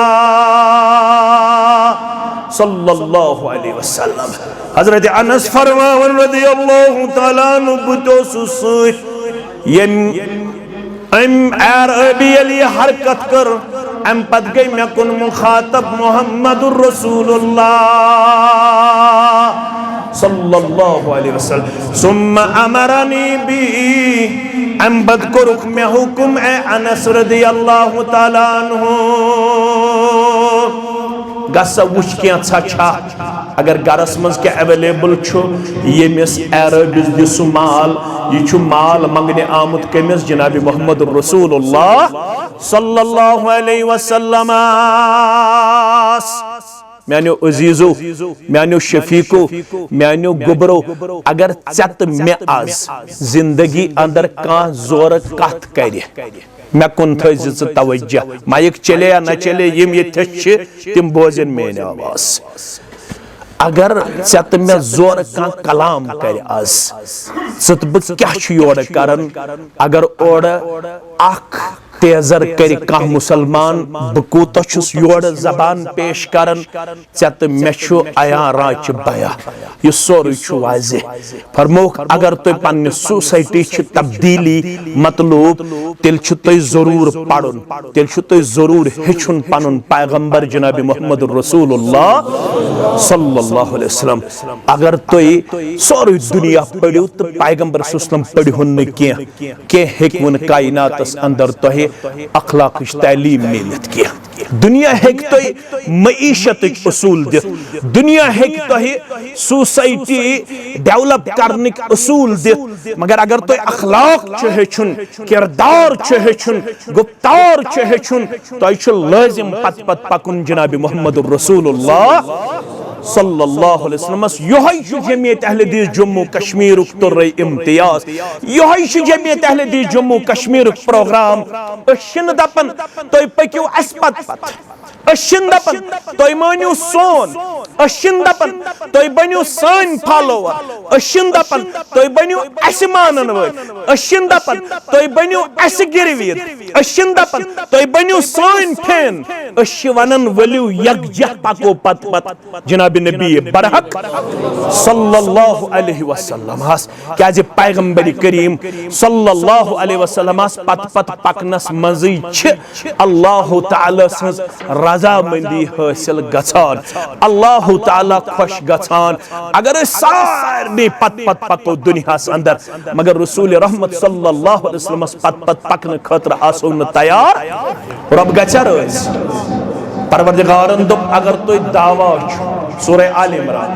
सल्लल्लाहु अलैहि वसल्लम। हजरत अनस फरमावन रदियल्लाहु ताला अन्हु बुतोसुस यम अरबी अली हरकत कर अम पद गई मैं कुन मुखातब मोहम्मदुर रसूलुल्लाह सल्लल्लाहु अलैहि वसल्लम। सुम्मा अमरनी बी अम बदकुरुक में हुक्म ए अनस रदियल्लाहु ताला अन्हु गस वुच क्या छा अगर गरस मज के अवेलेबल छु यमिस अरबिस दिसु माल यह छु माल मंगने आमुत कमिस जनाब मोहम्मद रसूलुल्लाह सल्लल्लाहु अलैहि वसल्लम। म्यानो अजीजो म्यानो शफीको म्यानो गुबरो अगर चत मे आज जिंदगी अंदर का जोर कत कर मे कुन थज तवज्जो माइक चले या न चले यम ये तिम बोजन मेन आवाज। अगर चत मे जोर का कलाम कर आज बह क्या योर करन अगर ओर तेजर कर कह मुसलमान बह कूत योर जबान पेश करन चत मे आया राच बया यह सोर वाजे फरमोक अगर तुम पन्ने सोसाइटी तब्दीली मतलूब तेल तुम जरूर पढ़ुन तेल तुम जरूर हेचुन पनुन पैगंबर जनाब मोहम्मद रसूलुल्लाह सल्लल्लाहु अलैहि वसल्लम अगर तुम सोर दुनिया पढ़ो तो पैगंबर सल्लम पढ़ुन कह हेकुन कायनातस अंदर तुह अखलाक तालीम मिलत किया दुनिया हेक तुह मईशत उसूल दित दुनिया हेक तुह सोसाइटी डेवलप करने उसूल दित मगर अगर तुह अखलाक हेचुन किरदार हेचुन गुफ्तार हेचुन तुह लाजिम पत पत पकुन जनाब मोहम्मद रसूलुल्लाह सल्लल्लाहु अलैहि वसल्लम यही जमीयत अहले हदीस जम्मू कश्मीर तुर्रे इम्तियाज यही जमीयत अहले हदीस जम्मू कश्मीर प्रोग्राम अशिन दपन तुम पकियो अस पत पत अशिन दपन तुम मानियो सोन अशिन दपन तुम बनियो सान फॉलोवर अशिन दपन तुम बनियो अस मानन वल अशिन दपन तुम बनियो अस गिरवीर अशिन दपन तुम बनियो सान फैन अश वनन वलियो यकजह पको पत पत जनाब नबी बरहक सल्लल्लाहु अलैहि वसल्लम क्या पैगंबर करीम सल्लल्लाहु अलैहि वसल्लम पत पत पकनस मजी अल्लाह ताला सज रजामंदी हासिल गछान अल्लाह ताला खुश गछान अगर सारे पत पत पको दुनिया अंदर मगर रसूल रहमत सल्लल्लाहु अलैहि वसल्लम पत पत पकन खतर आसो न तैयार रब गचा रोज परवरदिगारन दोप अगर तुम दावा सूरह आल इमरान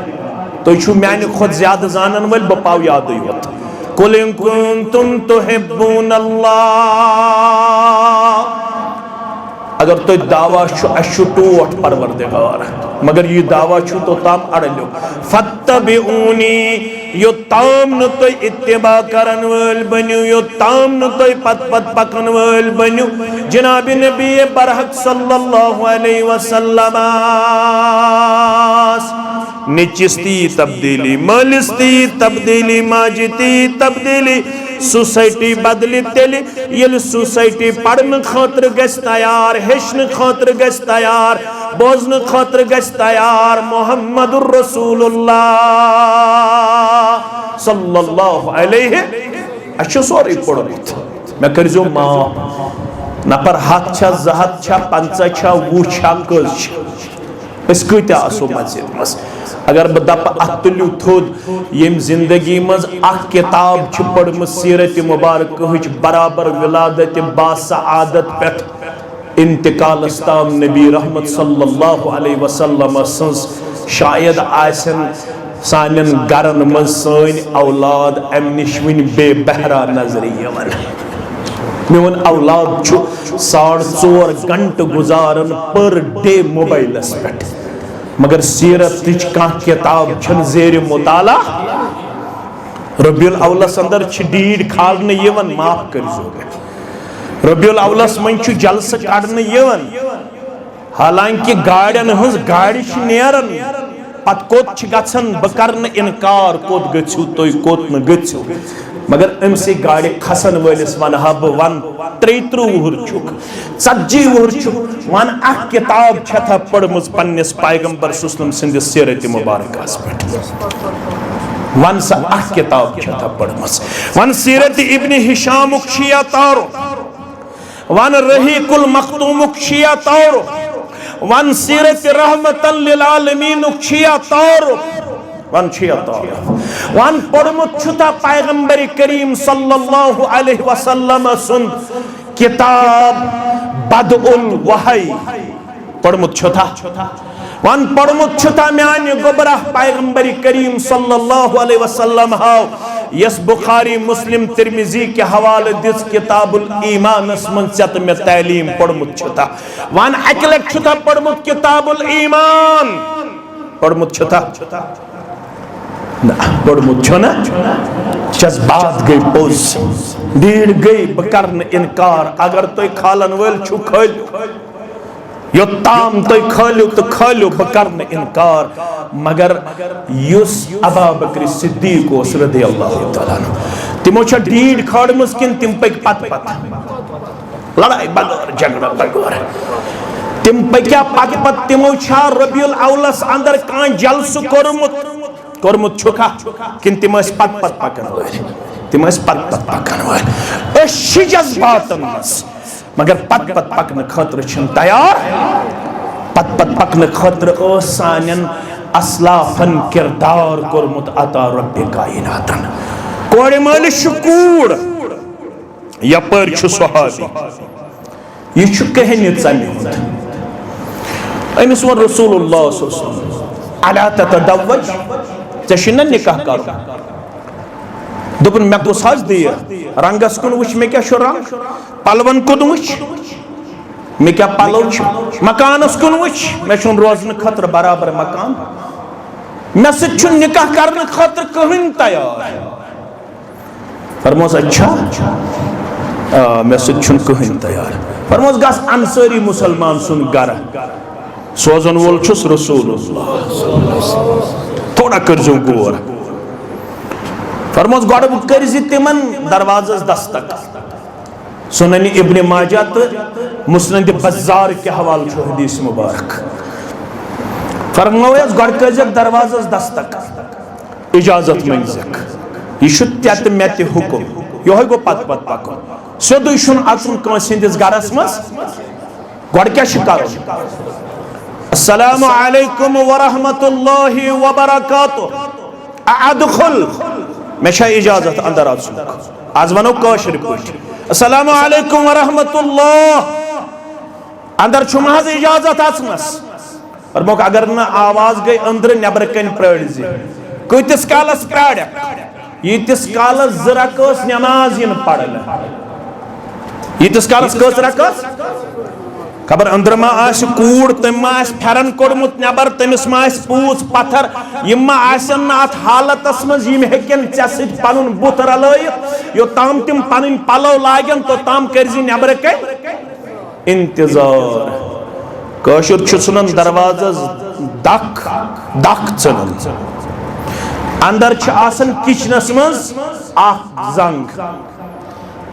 तुम म्यान खुद ज्यादा जानन वल बह पाव याद योत कुल इन कुंतुम तुहिब्बून अल्लाह अगर तुम दावा अशु टोट परवरदिगार मगर ये दावा तो ताम अड़लो फत्तबिऊनी यो ताम न तो इत्तिबा करन वल बन्यु यो ताम न तो पत पत पकन वल बन्यु जनाब नबी बरहक सल्लल्लाहु अलैहि वसल्लम निचिस्ती तब्दीली मलिस्ती तब्दीली माजिती तब्दीली सोसाइटी बदली तेल ये सोसाइटी पढ़न खातर गस तैयार हेचन खातर गस तैयार बोजन खातर गस तैयार मोहम्मदुर रसूलुल्लाह सल्लल्लाहु अलैहि अच्छो सोरे पढ़त मैं करजो माफ नफर हथ छा जहत छा पंचा छा वो छा कज अस कत आसो मस्जिद मस अगर बह दप अत तुलु थोद यम जिंदगी मज किताब पढ़म सीरत मुबारक बराबर विलादत बासआदत पे इंतकाल ताम नबी रहमत सल्लल्लाहु अलैहि वसल्लम सज शायद आसन सानन गरन मज सन औलाद अम निश वन बेबहरा नजर यवन मेन औलाद 4.5 घंटे गुजारन पर डे मोबाइलस पे मगर सीरत किताब जेर मुताला रबियुल अव्वलस अंदर डीड खालने यवन माफ कर रबियुल अव्वलस मन जलस कड़ने यवन हालांकि गाड़न हज गाड़ी नेरन पत कोत गन बह कर इनकार कोत गु तुम कोत न गु मगर अमसे गाड़ी खसन वलिस वन हा बह वन 33 वुहर छुक 40 वुहर छुक वन किताब छथा पढ़म पन्निस पैगंबर सल्लल्लाहु सिंदिस सीरत मुबारक पे वन सा किताब छथा पढ़म वन सीरत इब्न हिशाम शिया तारो वन रहीकुल मखतूम शिया तारो वन सीरत रहमतल लिल आलमीन शिया तारो वन शिया तारो वन पढ़मुत छुता पैगंबर करीम सल्लल्लाहु अलैहि वसल्लम सुन किताब बदउल वही पढ़मुत छुता वन पढ़मुत छुता म्यान गोबरा पैगंबर करीम सल्लल्लाहु अलैहि वसल्लम हाव यस बुखारी मुस्लिम तिरमिजी के हवाले दिस किताबुल ईमान मन चत में तालीम पढ़मुत छुता वन अकलक छुता पढ़मुत किताबुल ईमान पढ़मुत छुता पढ़मुत छो ना जज्बात गई पोज डीड़ गई बकरन इनकार अगर तो खालन वल छु खल यो ताम तो खालू तो खालू बकरन इनकार मगर युस अबू बकर सिद्दीक रज़ियल्लाहु तआला अन्हु तिमो छ डीड़ खाड़मस किन तिम पक पत पत लड़ाई बगैर झगड़ा बगैर तिम पक्या पत तिमो छा रबीउल अव्वलस अंदर कान जलस कोरमुत छुका किन तिम पत पकन वाली तिम पत पकन वाली जज्बातन मगर पत पकन खतर तैयार पत पकन खतर सानन असलाफन किरदार कोरमुत अता रब्बे कायनातन कोड़े मालिश कूड़ यपर सहाबी यह कहने चलमुत अमिस वो रसूलुल्लाह अला ततदव्वज चेना निकाह कर दोपन मे गोस हज दिर रंगस कुन वुच मे क्या रंग पलवन कुन वुच मे क्या पलव मकानस कुन वुच मे रोजन खतर बराबर मकान मे सु निकाह करने खतर कहीं तैयार फरमोस अच्छा मे सु कहीं तैयार फरमोस गस अंसारी मुसलमान सुन गर सोजन वोल छुस रसूलुल्लाह थोड़ा करजो गौर फरमोस गोड़ कर तिमन दरवाजस दस्तक सुनन इब्न माजा तो मुस्नद बज़्ज़ार के हवाल हदीस मुबारक फरमोस गोड़ कर दरवाजस दस्तक इजाजत मंजक यह ते हुकुम यह गो पत पकन सोदुई अचुन कंस गरस मज गोड़ क्या कर अस्सलामु अलैकुम वरहमतुल्लाहि वबरकातुहू अदखुल मे इजाजत अंदर अचुन आज वनो कशर पे अस्सलामु अलैकुम वरहमतुल्लाह अंदर महज इजाजत अचनस और मोक अगर न आवाज गई अंदर नबर कन प्राड़ कतिस कालस प्राड़ यीतिस कालस जरकस नमाज इन पढ़न यीतिस कालस कस रकस खबर अंदर मा आस कूड़ तम मा आस फेरन कोड़मुत नबर तमिस मा आस पूछ पत्थर यम मा आसन न अत हालतस मज यम हेकन चे सत पनुन बुत रलयित यो ताम तिम पनुन पलव लागन तो ताम करजी नबर कन इंतजार कशुर छुनन दरवाजस दख दख चलन अंदर छ आसन किचनस मज आख जंग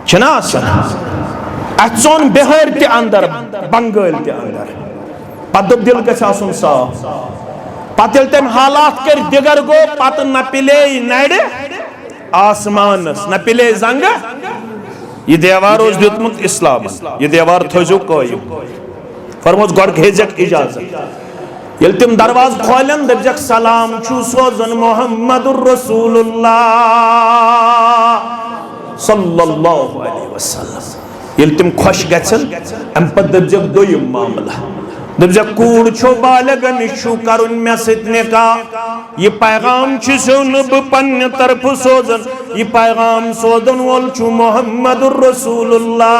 छना आसन अचोन बेहर ते अंदर बंगल ते अंदर पद दिल गसन साफ पत तम हालात कर दिगर गो पत न पिले नड़ आसमानस न पिले जंग यह देवार दुतमुत इस्लाम यह देवार थो कयम फरमोस गोड़ हेजक इजाजत ये तम दरवाज खोलन दपजक सलाम छु सोजन मोहम्मदुर रसूलुल्लाह सल्लल्लाहु अलैहि वसल्लम ये तम खुश गन अम पे दपजक दोयम मामला दपजक कूड़ छो बालगन छु करुन मे सत निकाह यह पैगाम सो न पन्ने तरफ सोजन यह पैगाम सोदन वोल छु मोहम्मदुर रसूलुल्लाह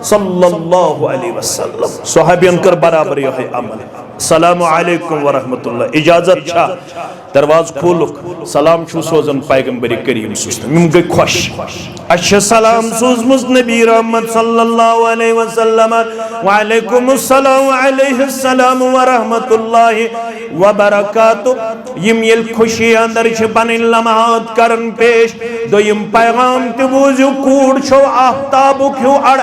सल्लल्लाहु अलैहि वसल्लम सहाबियन कर बराबर यह अमल अस्सलामु अलैकुम वरहमतुल्लाह इजाजत छा दरवाज खोलुक सलाम छु सोजन पैगंबर करीम सुम गई खुश अच्छा सलाम सोजमुस नबी रहमत सल्लल्लाहु अलैहि वसल्लम वालेकुम अस्सलाम अलैहिस्सलाम वरहमतुल्लाहि वबरकातुहू यम यल खुशी अंदर छ पन लम्हात करन पेश दोयम पैगाम ते बूझु कूड़ छो आफ्ताब ख्यू अड़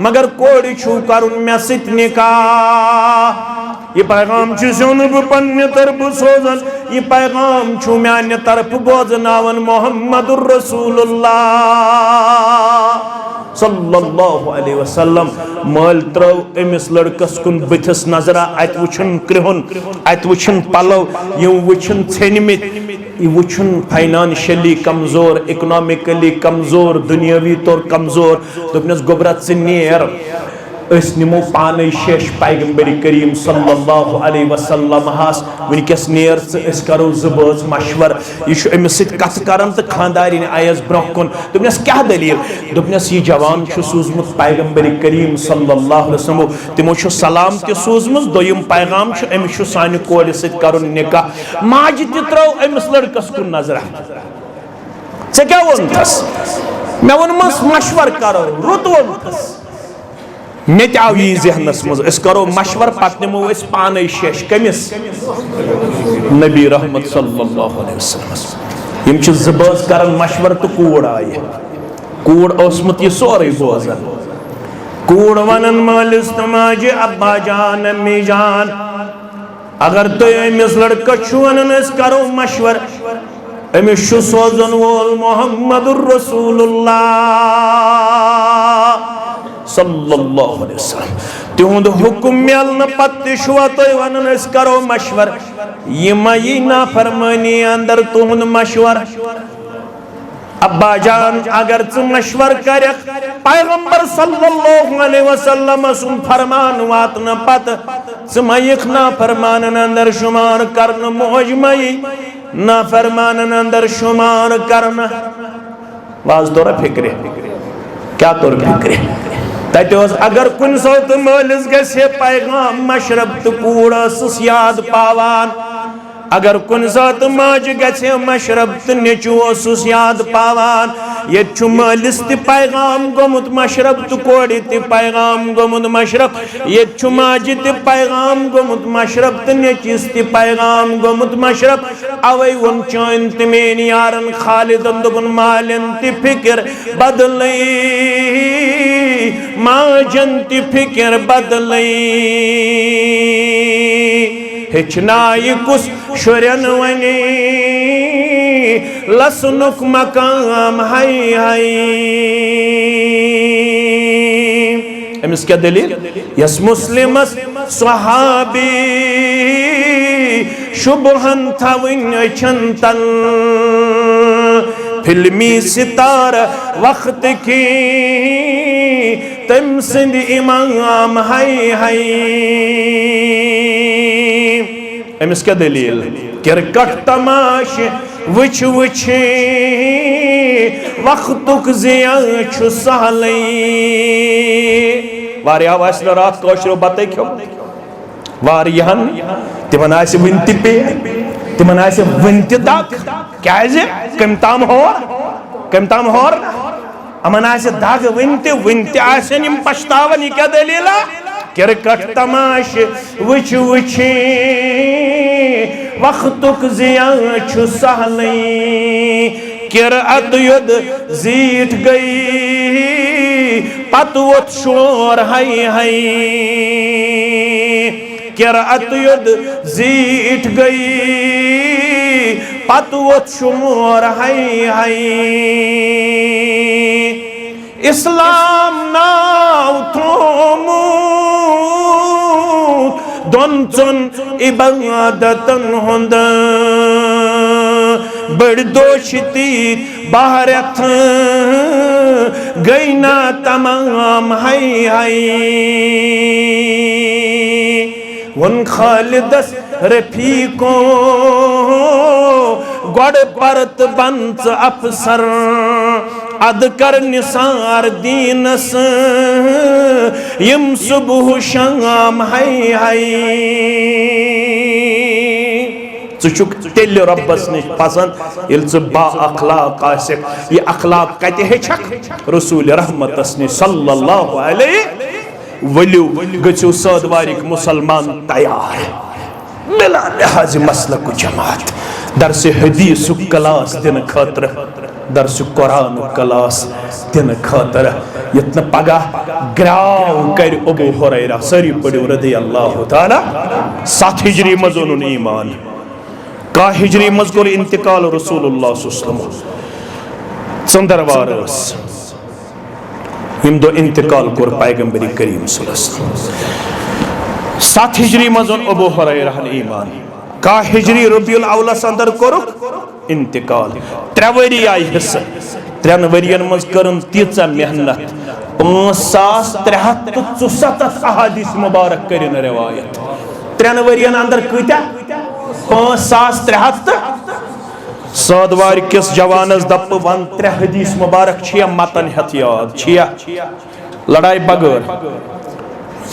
मगर कोड़ी छु करुन मे सत निकाह यह पैगाम सोन पन्ने तरफ सोजन यह पैगाम छु म्याने तरफ बोजनावन मोहम्मदुर रसूलुल्लाह सल्लल्लाहु अलैहि वसल्लम मल त्रव अमिस लड़कस कुन बथिस नजरा अत वुछन कृहुन अत वुछन पलव यम वुछन छेनमित यह वुछन फाइनेंशियली कमजोर इकोनॉमिकली कमजोर दुनियावी तौर कमजोर दोपनस गोबरत से नेर निमो पान शेष पैगंबर करीम सल्लल्लाहु अलैहि वसल्लम हास वनकस नेर करो जबज मशवर यह अमिस कथ करन तो खानदारिन आयस ब्रोह कुन दोपनस क्या दलील दोपनस यह जवान सूजमुत पैगंबर करीम सल्लल्लाहु अलैहि वसल्लम तिमो सलाम ते सूजमुत दोयम पैगाम अमिस सानि कोर सत करुन निकाह माज ते त्रो अमिस लड़कस कुन नजरा ऐ क्या वोनस मे वोनमस मशवर करो रुत वोनस मे आव यह जहनस मज करो मशवर पत निमो पान शेष कमिस नबी रहमत सल्लल्लाहु अलैहि वसल्लम यम जबज करन मशवर तो कूड़ आय कूड़ ओसमत ये सोरे बोजन कूड़ वनन मालिस तमाजे अब्बा जान अम्मी जान अगर तो अमिस लड़का वनन करो मशवर अमिस सोजन वोल मोहम्मदुर रसूलुल्लाह सल्लल्लाहु अलैहि वसल्लम तिहुंद हुक्म मिलन पत्त तो वनन करो मशवर ये मई ना फरमानी अंदर तुहुंद मशवर अब्बा जान अगर तू मशवर कर पैगंबर सल्लल्लाहु अलैहि वसल्लम सुन फरमान वातन पत मयिक ना फरमान अंदर शुमार करन मोजमई ना फरमान अंदर शुमार करन वाज तोरा फिक्रे क्या तोर फिक्रे तत अगर कुन सत मालिस गसे पैगाम मशरब तो कूड़ याद पावान अगर कुन सात माज गसे मशरब तो नेचु याद पावान ये मालिस ति पैगाम गोमुत मशरब तो कोड़ी ति पैगाम गोमुत मशरब ये माज ति पैगाम गोमुत मशरब तो नेचिस ति पैगाम गोमुत मशरब अवै वन चैन तिमेन यारन खालिदन दुबन मालन ति फिक्र बदलई माजन ति फिक्र बदलई हेचनाई कुछ शुरन वनी लसनुक मकाम हाय हाय अमिस क्या दलील यस मुस्लिमस स्वहाबी शुभहन थविन चंतन फिल्मी सितार वक्त की तम सिंध इमाम हाय हाय अमिस क्या दलील क्रिकेट तमाश वुच वुच वक्तुक जिया छु सहलै वारिया वासलो रात कोशरो बते खो वारियहन तिमन आसे विनति पे तिमन आसे विनति तक क्याजे कमताम होर अमन आसे दाग विनति विनति आसे निम पछतावन ये क्या दलील क्रिकेट तमाश वुच वुच वक्तुक जिया छु सहलै किरअत युद जीत गई पतवत शोर हाय हाय किरअत युद जीत गई पतवत शोर हाय हाय इस्लाम नाव थोमू दोनचन इबादतन होंद बड़ दोषती बाहरत गई ना तमाम हाय हाय वन खालिदस रफीको गोड़ परत बंच अफसर अद कर निसार दीनस यम सुबह शाम हाय हाय चुक तेल रब्बस निश पसंद ये बा अखलाक आसिक ये अखलाक कते हेचक रसूल रहमतस निश सल्लल्लाहु अलैहि वलियो गचो सदवारिक मुसलमान तैयार बिला लिहाज मसलक जमात दरस हदीस क्लास दिन खतर दरस कुरान क्लास दिन खतर यत्न पगह ग्राव कर अबू हुरैरा सरी पड़ो रदी अल्लाह ताला 7 हिजरी मजोन ईमान का हिजरी मजकुर इंतकाल रसूलुल्लाह सल्लल्लाहु अलैहि वसल्लम चंदरवार यम दो इंतकाल कोर पैगंबरी करीम सल्लल्लाहु अलैहि वसल्लम 7 हिजरी मजोन अबू हुरैरा ईमान का हिजरी रबिउल अव्वल अंदर कोर इंतकाल 3 वरी आई हिस्सा 3 वरियन मज करन तीचा मेहनत 5364 अहादीस मुबारक करिन रिवायत 3 वरियन अंदर कत्या 5364 सदवार किस जवानस दप वन 3 हदीस मुबारक छिया मतन हथ याद छिया लड़ाई बगैर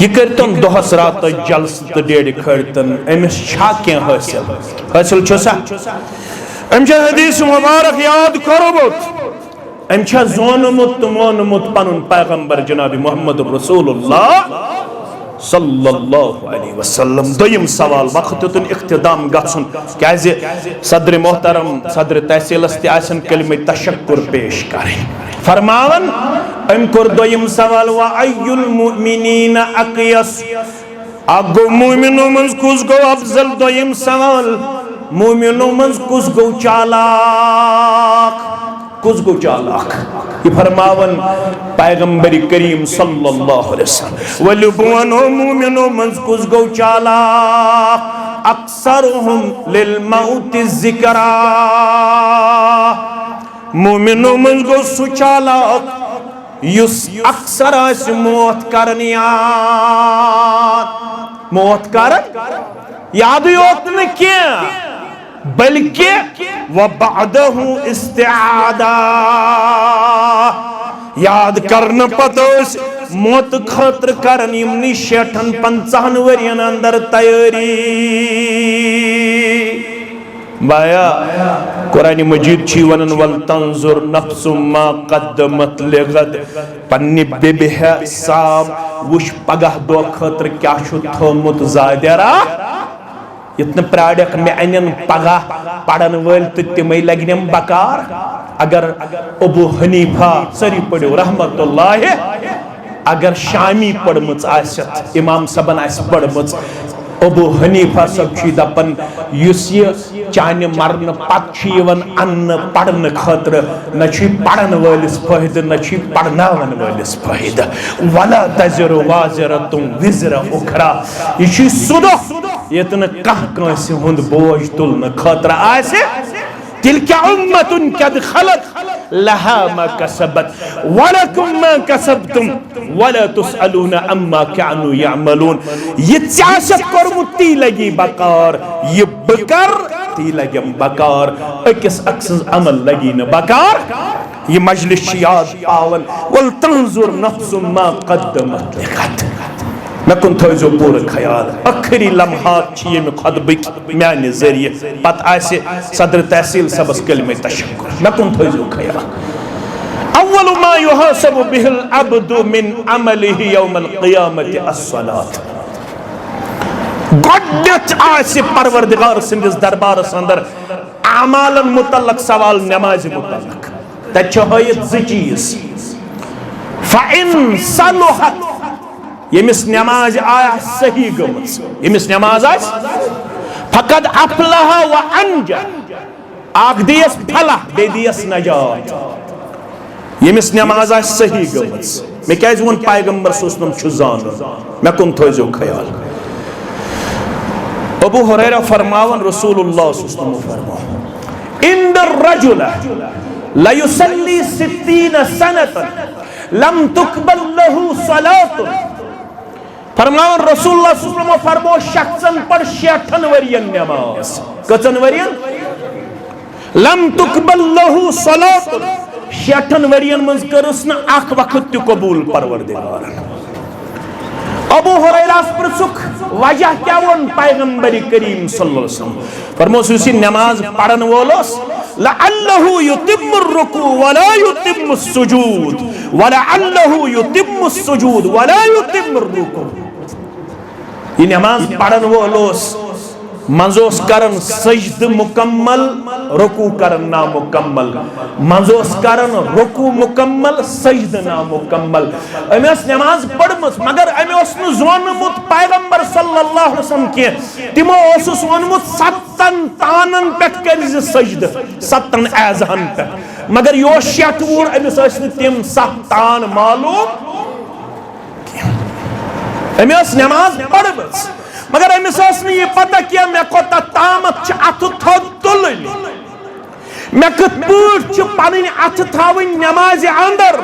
यह करतन दोहस रात जलस तो डेढ़ खड़तन अमिस छा क्या हासिल हासिल छुसा अमचा हदीस मुबारक याद करोबत अमचा जोनमुत तो मोनमुत पनुन पैगंबर जनाब मोहम्मद रसूलुल्लाह सल्लल्लाहु अलैहि वसल्लम दोयम सवाल वक्तुन इख्तिदाम गछुन क्याजे सदर मोहतरम सदर तहसीलस ते आसन कलिमे तशक्कुर पेश करें फरमावन अम कर दोयम सवाल व अय्युल मुमिनीन अक़यस अगो मुमिनो मंज कुस गो अफजल दोयम सवाल मुमिनो मंज कुस गो चालाक कुस गो चालाक ये फरमावन पैगंबर करीम सल्लल्लाहु अलैहि वसल्लम वलुबनो मुमिनो मंज कुस गो चालाक अक्सरुहुम लिल मौत ज़िक्रा मुमिनो मंज गो सु चालाक युस अक्सर आस मौत करन याद मौत करन याद योत न क्या बल्कि व बअदहु इस्तिआदा याद करन पतोस मौत खतर करन यमनी 60-50 वरियन अंदर तैयारी बाया कुरान मजीद छी वनन वल तंजुर नफ्सु मा कद्दमत लिगद पन्नि बेबह साब वुश पगह दो खतर क्या छु थोमुत जादरा इतन प्राडक में अनन पगह पढ़न वल तो तिमै लगनम बकार अगर अबू हनीफा सरी पढ़ो रहमतुल्लाह अगर शामी पढ़मुच आसत इमाम सबन आस पढ़मुच अबू हनीफा सब दपन चान मरन पवन अन्न पढ़न खतर न पढ़न वलिस फायद न पढ़नावन वलिस फायद वला तज़िरु वाज़िरतुन विज़्र उखरा यह सुद यतन कह हुंद बोझ तुलन खतर आसे तिल्का उम्मतुन कद खलत लहा मा कसबत वलकुम मा कसबतुम वला तुसअलून अम्मा कानू यअमलून ये चाशत करमुत ती लगी बकार ये बकर ती लगी बकार अकिस अक्सस अमल लगी न बकार ये मजलिस याद पावन वल तंजुर नफ्सु मा कद्दमत लिगद मैं कुन थो पूर ख्याल आखिरी लम्हात में खुतबक माने जरिए पत आसे सदर तहसील सबस कलमे तशक्कुर मैं कुन थो ख्याल अव्वल मा युहासबु बिहिल अब्दु मिन अमलिहि यौमल क़ियामति अस्सलात गोडत आसे परवरदिगार सिंदिस दरबारस अंदर अमालन मुतल्लक सवाल नमाज मुतल्लक तछ हयत ज चीज फ़इन सलुहत यमिस नमाज आया सही गमस यमिस नमाज आस फकद अफलह व अंजा आख दियस फला बे दियस नजात यमिस नमाज आस सही गमस मैं क्या वन पैगंबर सल्लल्लाहु अलैहि वसल्लम जान मैं कुन थो ख्याल अबू हुरैरा फरमावन रसूलुल्लाह सल्लल्लाहु अलैहि वसल्लम फरमावन इंदर रजुल ला युसल्ली 60 सनतन लम तुकबल लहु सलातुन फरमावन रसूलुल्लाह सल्लल्लाहु अलैहि वसल्लम फरमो शख्सन पर 60 वरियन नमाज कचन वरियन लम तुकबल लहु सलातुन 60 वरियन मंज करस न अख वक्त त कबूल परवरदिगार अबू हुरैरा प्रसुख वजह क्या वन पैगंबर करीम सल्लल्लाहु अलैहि वसल्लम फरमो सुसी नमाज पढ़न वोलोस लअल्लहु युतिम्मु रुकू वला युतिम्मु सुजूद वलअल्लहु युतिम्मु सुजूद वला युतिम्मु रुकू ये नमाज पढ़न वोलोस मंजोस करन सजद मुकम्मल रुकू करन ना मुकम्मल मंजोस करन रुकू मुकम्मल सजद ना मुकम्मल अमेस नमाज पढ़मस मगर अमेस न जोनमुत पैगंबर सल्लल्लाहु अलैहि वसल्लम के तिमो ओसुस वनमुत 7 तानन पेट कर सजद 7 एजहन पे मगर यो 60 वूर अमेस न तिम 7 तान मालूम अमेस नमाज पढ़मस मगर अमिस ये पता क्या मे कोता तामत अथ थोद तुल मे कत पट पन अथ थावन नमाज अंदर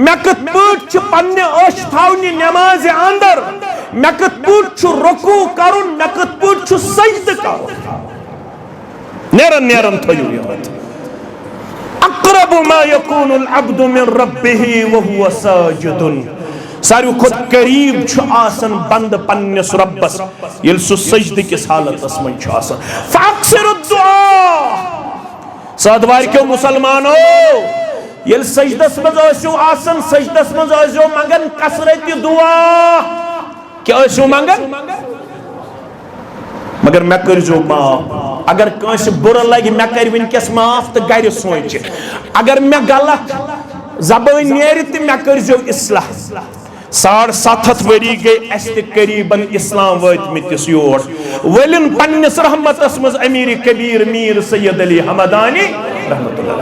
मे कत पट पन्ने अश थावनि नमाज अंदर मे कत पट रुकू करुन मे कत पट सजद करुन नेरन नेरन थयो याद अक़रबु मा यकूनुल अब्दु मिन रब्बिही व हुवा साजिदुन सारू खुद करीब आसन बंद पन्नस रब्बस ये सजद किस हालतस मन फ़अक्सिरु दुआ सदवार क्यों मुसलमानो ये सजदस मज आसन सजदस मज मंगन कसरत दुआ क्या मंगन मगर मे कर माफ अगर कंस बुर लगे मे कर वनकस माफ तो गर सोच अगर मे गलत जबान नेर तो मे कर्जो इस्लाह 750 वरी गई अस करीबन इस्लाम वतमिस योर वलिन पन्निस रहमतस मज अमीर कबीर मीर सैयद अली हमदानी रहमतुल्लाह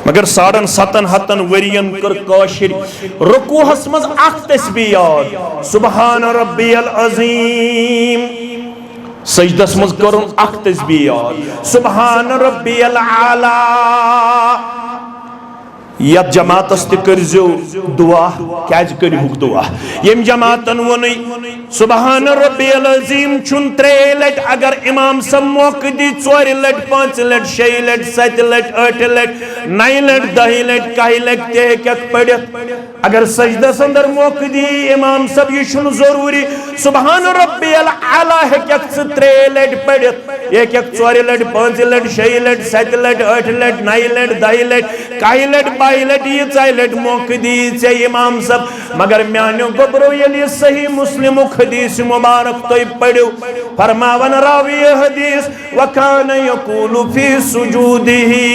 मगर 750 वरियन कर काशिर रुकूहस मज अख तस्बीह याद सुबहान रब्बियल अजीम सजदस मज करुन अख तस्बीह याद सुबहान रब्बियल आला यत जमातस कर्जो दुआ क्या करूक दुआ यम जमातन वन सुबहान रब्बियल अज़ीम चुन 3 लट अगर इमाम सब मौक दी 4 लट 5 लट 6 लट 7 लट 8 लट 9 लट 10 लट कह लट ते पढ़ित अगर सजदस अंदर मौक दी इमाम सब ये जरूरी सुबहान रब्बियल आला है 3 लट पढ़ित एक 4 लट 5 लट 6 लट 7 लट 8 लट 9 लट 10 लट कह लट लट मौक दी इमाम सब मगर म्यानो गोबरो ये सही मुस्लिम हदीस मुबारक तो पढ़ो फरमावन रावी हदीस वकान यकूलु फी सुजूदिही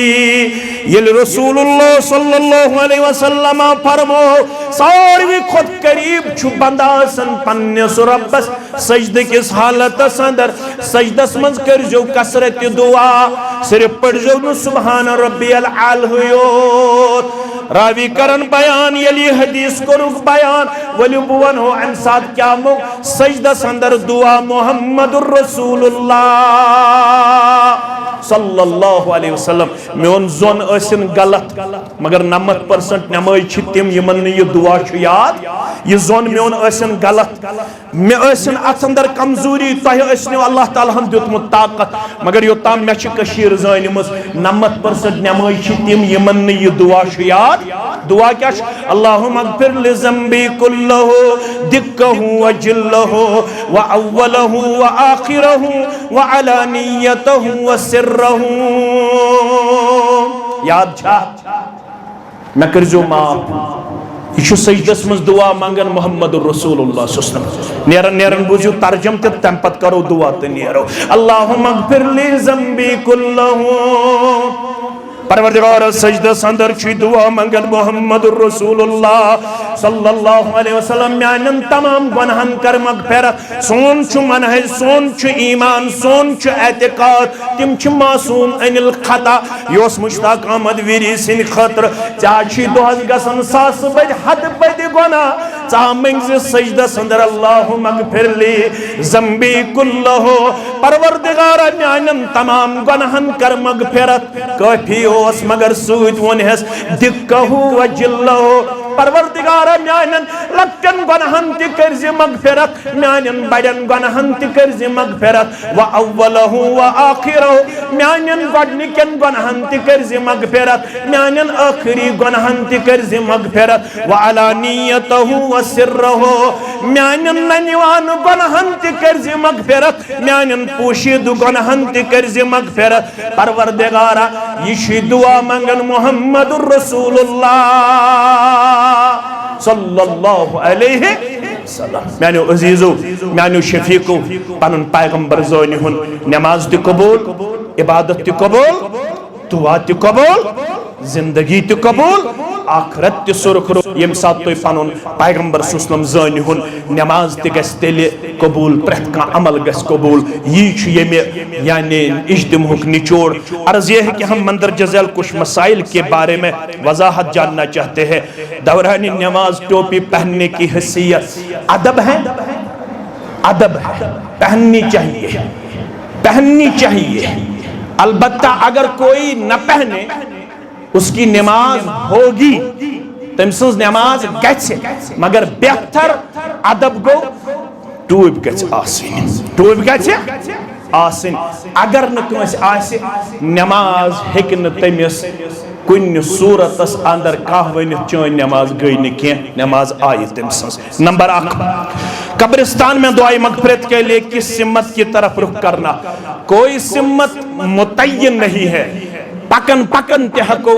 ये रसूलुल्लाह सल्लल्लाहु अलैहि वसल्लम फरमो सारवी खुद करीब छु बंदासन पन्नस रब्बस सजदे किस हालतस अंदर सजदस मज करजो कसरत दुआ सिर्फ पढ़जो न सुबहान रब्बियल आला रावी करन बयान यली हदीस करुक बयान वली बुवन हो अंसाद क्या मो सजदस अंदर दुआ मुहम्मदुर रसूलुल्लाह सल्लल्लाहु अलैहि वसल्लम मेन जोन असिन गलत मगर 90% नमाज छ तिम यमन ये दुआ छ याद ये जोन मेन असिन गलत मे असिन अथ अंदर कमजोरी तह असिन अल्लाह ताला हन दितमुत ताकत मगर योताम मे छ कशीर जानिमस 90% नमाज छ तिम यमन ये दुआ छ याद दुआ क्या अल्लाहुम्मा अगफिर लि ज़म्बी कुल्लहु दिक्कहु व जिल्लहु व अव्वलहु व आखिरहु व अलानियतहु व सिर्रहु याद छा मैं करजो माफ यह सजदस मज दुआ मंगन मोहम्मदुर रसूलुल्लाह सल्लल्लाहु अलैहि वसल्लम नेरन नेरन बुझो तर्जम ते तम पत करो दुआ ते नेरो अल्लाहुम्मा अगफिर लि ज़म्बी कुल्लहु परवरदिगार सजदस अंदर छी दुआ मंगन मोहम्मदुर रसूलुल्लाह सल्लल्लाहु अलैहि वसल्लम म्यानन तमाम गुनाहन कर मगफिरत सोन छु मनहज सोन छु ईमान सोन छु एतिकाद तिम छु मासूम अनिल खता योस मुश्ताक अहमद वीरी सिन खतर चाची दोहज गसन सास बद हद बद गुना चा मंगज सजदस अंदर अल्लाहुम्मा अगफिर लि ज़म्बी कुल्लहु परवरदिगार म्यानन तमाम गुनाहन कर मगफिरत काफी मगर सूत वनहस दिक्कहु व जिल्लहु परवरदिगार म्यानन लक्कन गुनाहन ति करज मगफिरत म्यानन बड़न गुनाहन ति करज मगफिरत व अव्वलहु व आखिरहु म्यानन गडनिकन गुनाहन ति करज मगफिरत म्यानन आखिरी गुनाहन ति करज मगफिरत व अलानियतहु व सिर्रहु म्यानन ननिवान गुनाहन ति करज मगफिरत म्यानन पोशीद गुनाहन ति करज मगफिरत परवरदिगार ये दुआ मंगन मोहम्मदुर रसूलुल्लाह सल्लल्लाहु अलैहि वसल्लम मानो अजीजो मानो शफीको पन पैगंबर ज़ानी हुन नमाज ति कबूल इबादत ति कबूल दुआ ति कबूल जिंदगी ति कबूल आखिरत ति सुरखरो यम साथ तो पन पैगंबर सल्लल्लाहु ज़ानी हुन नमाज ति गस तेले कबूल प्रत का अमल गस कबूल ये यानी इज्तिमाक निचोड़ अर्ज यह है कि हम मंदरजा झैल कुछ मसाइल के बारे में वजाहत जानना चाहते हैं दौरान नमाज टोपी पहनने की हैसियत अदब है पहननी चाहिए अलबत्ता अगर कोई न पहने उसकी नमाज होगी तम सज नमाज गछे मगर बेहतर अदब गो टूब गछे आसिन अगर न कंस आसे नमाज हेक न तमिस कुन सूरतस अंदर कह वन चन नमाज गई न कह नमाज आई तम सज नंबर 1 कब्रिस्तान में दुआए मगफिरत के लिए किस सिमत की तरफ रुख करना कोई सिमत मुतय्यन नहीं है पकन पकन ते हको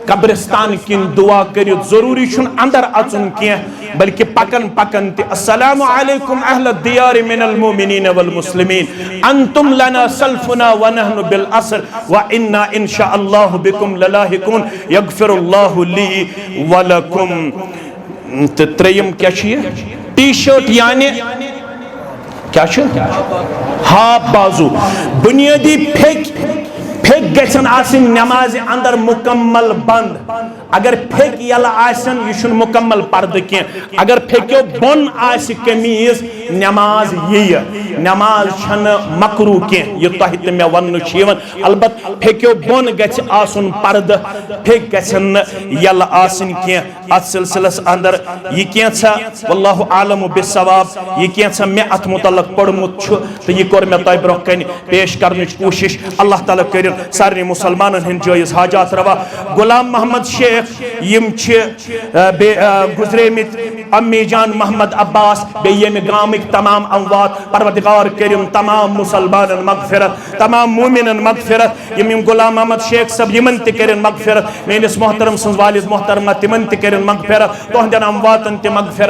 कब्रिस्तान किन दुआ करियो जरूरी छुन अंदर अचुन कह बल्कि पकन पकन ते अस्सलामु अलैकुम अहल दियार मिनल मुमिनीन वल मुस्लिमीन अंतुम लना सल्फुना व नहनु बिल असर व इन्ना इंशाअल्लाहु बिकुम ललाहिकून यगफिरुल्लाहु ली व लकुम। तो त्रेयम क्या टी शर्ट यानी क्या हाफ बाजू बुनियादी फेक गसन आसिन नमाज अंदर मुकम्मल बंद। अगर फेक यला आसन यह मुकम्मल पर्द के अगर फेक्यो बोन आस कमीज नमाज ये नमाज छन मकरू के ये तह मे वन अलबत फेक्यो बोन गछ आसन पर्द फेक गसन यल आसन के अत सिलसिलस अंदर ये कैसा वल्लाहु आलम बिस्सवाब ये कैसा मे अत मुतल्लक पढ़मुत छु तो ये कोर मे तय ब्रोह कन पेश करने कोशिश। अल्लाह ताला कर सारे मुसलमानन हिंद जायज हाजात रवा। गुलाम मोहम्मद शेख यम गुजरे मित अम्मी जान मोहम्मद अब्बास बेयम गामिक तमाम अमवात परवरदिगार करीम तमाम मुसलमानन मगफिरत तमाम मोमिनन मगफिरत यम गुलाम मोहम्मद शेख सब यमन ते करें मगफिरत मेनिस मोहतरम सन्स वालिद मोहतरमा तिमन ते करें मगफिरत तोहंदन अमवातन ते मगफिरत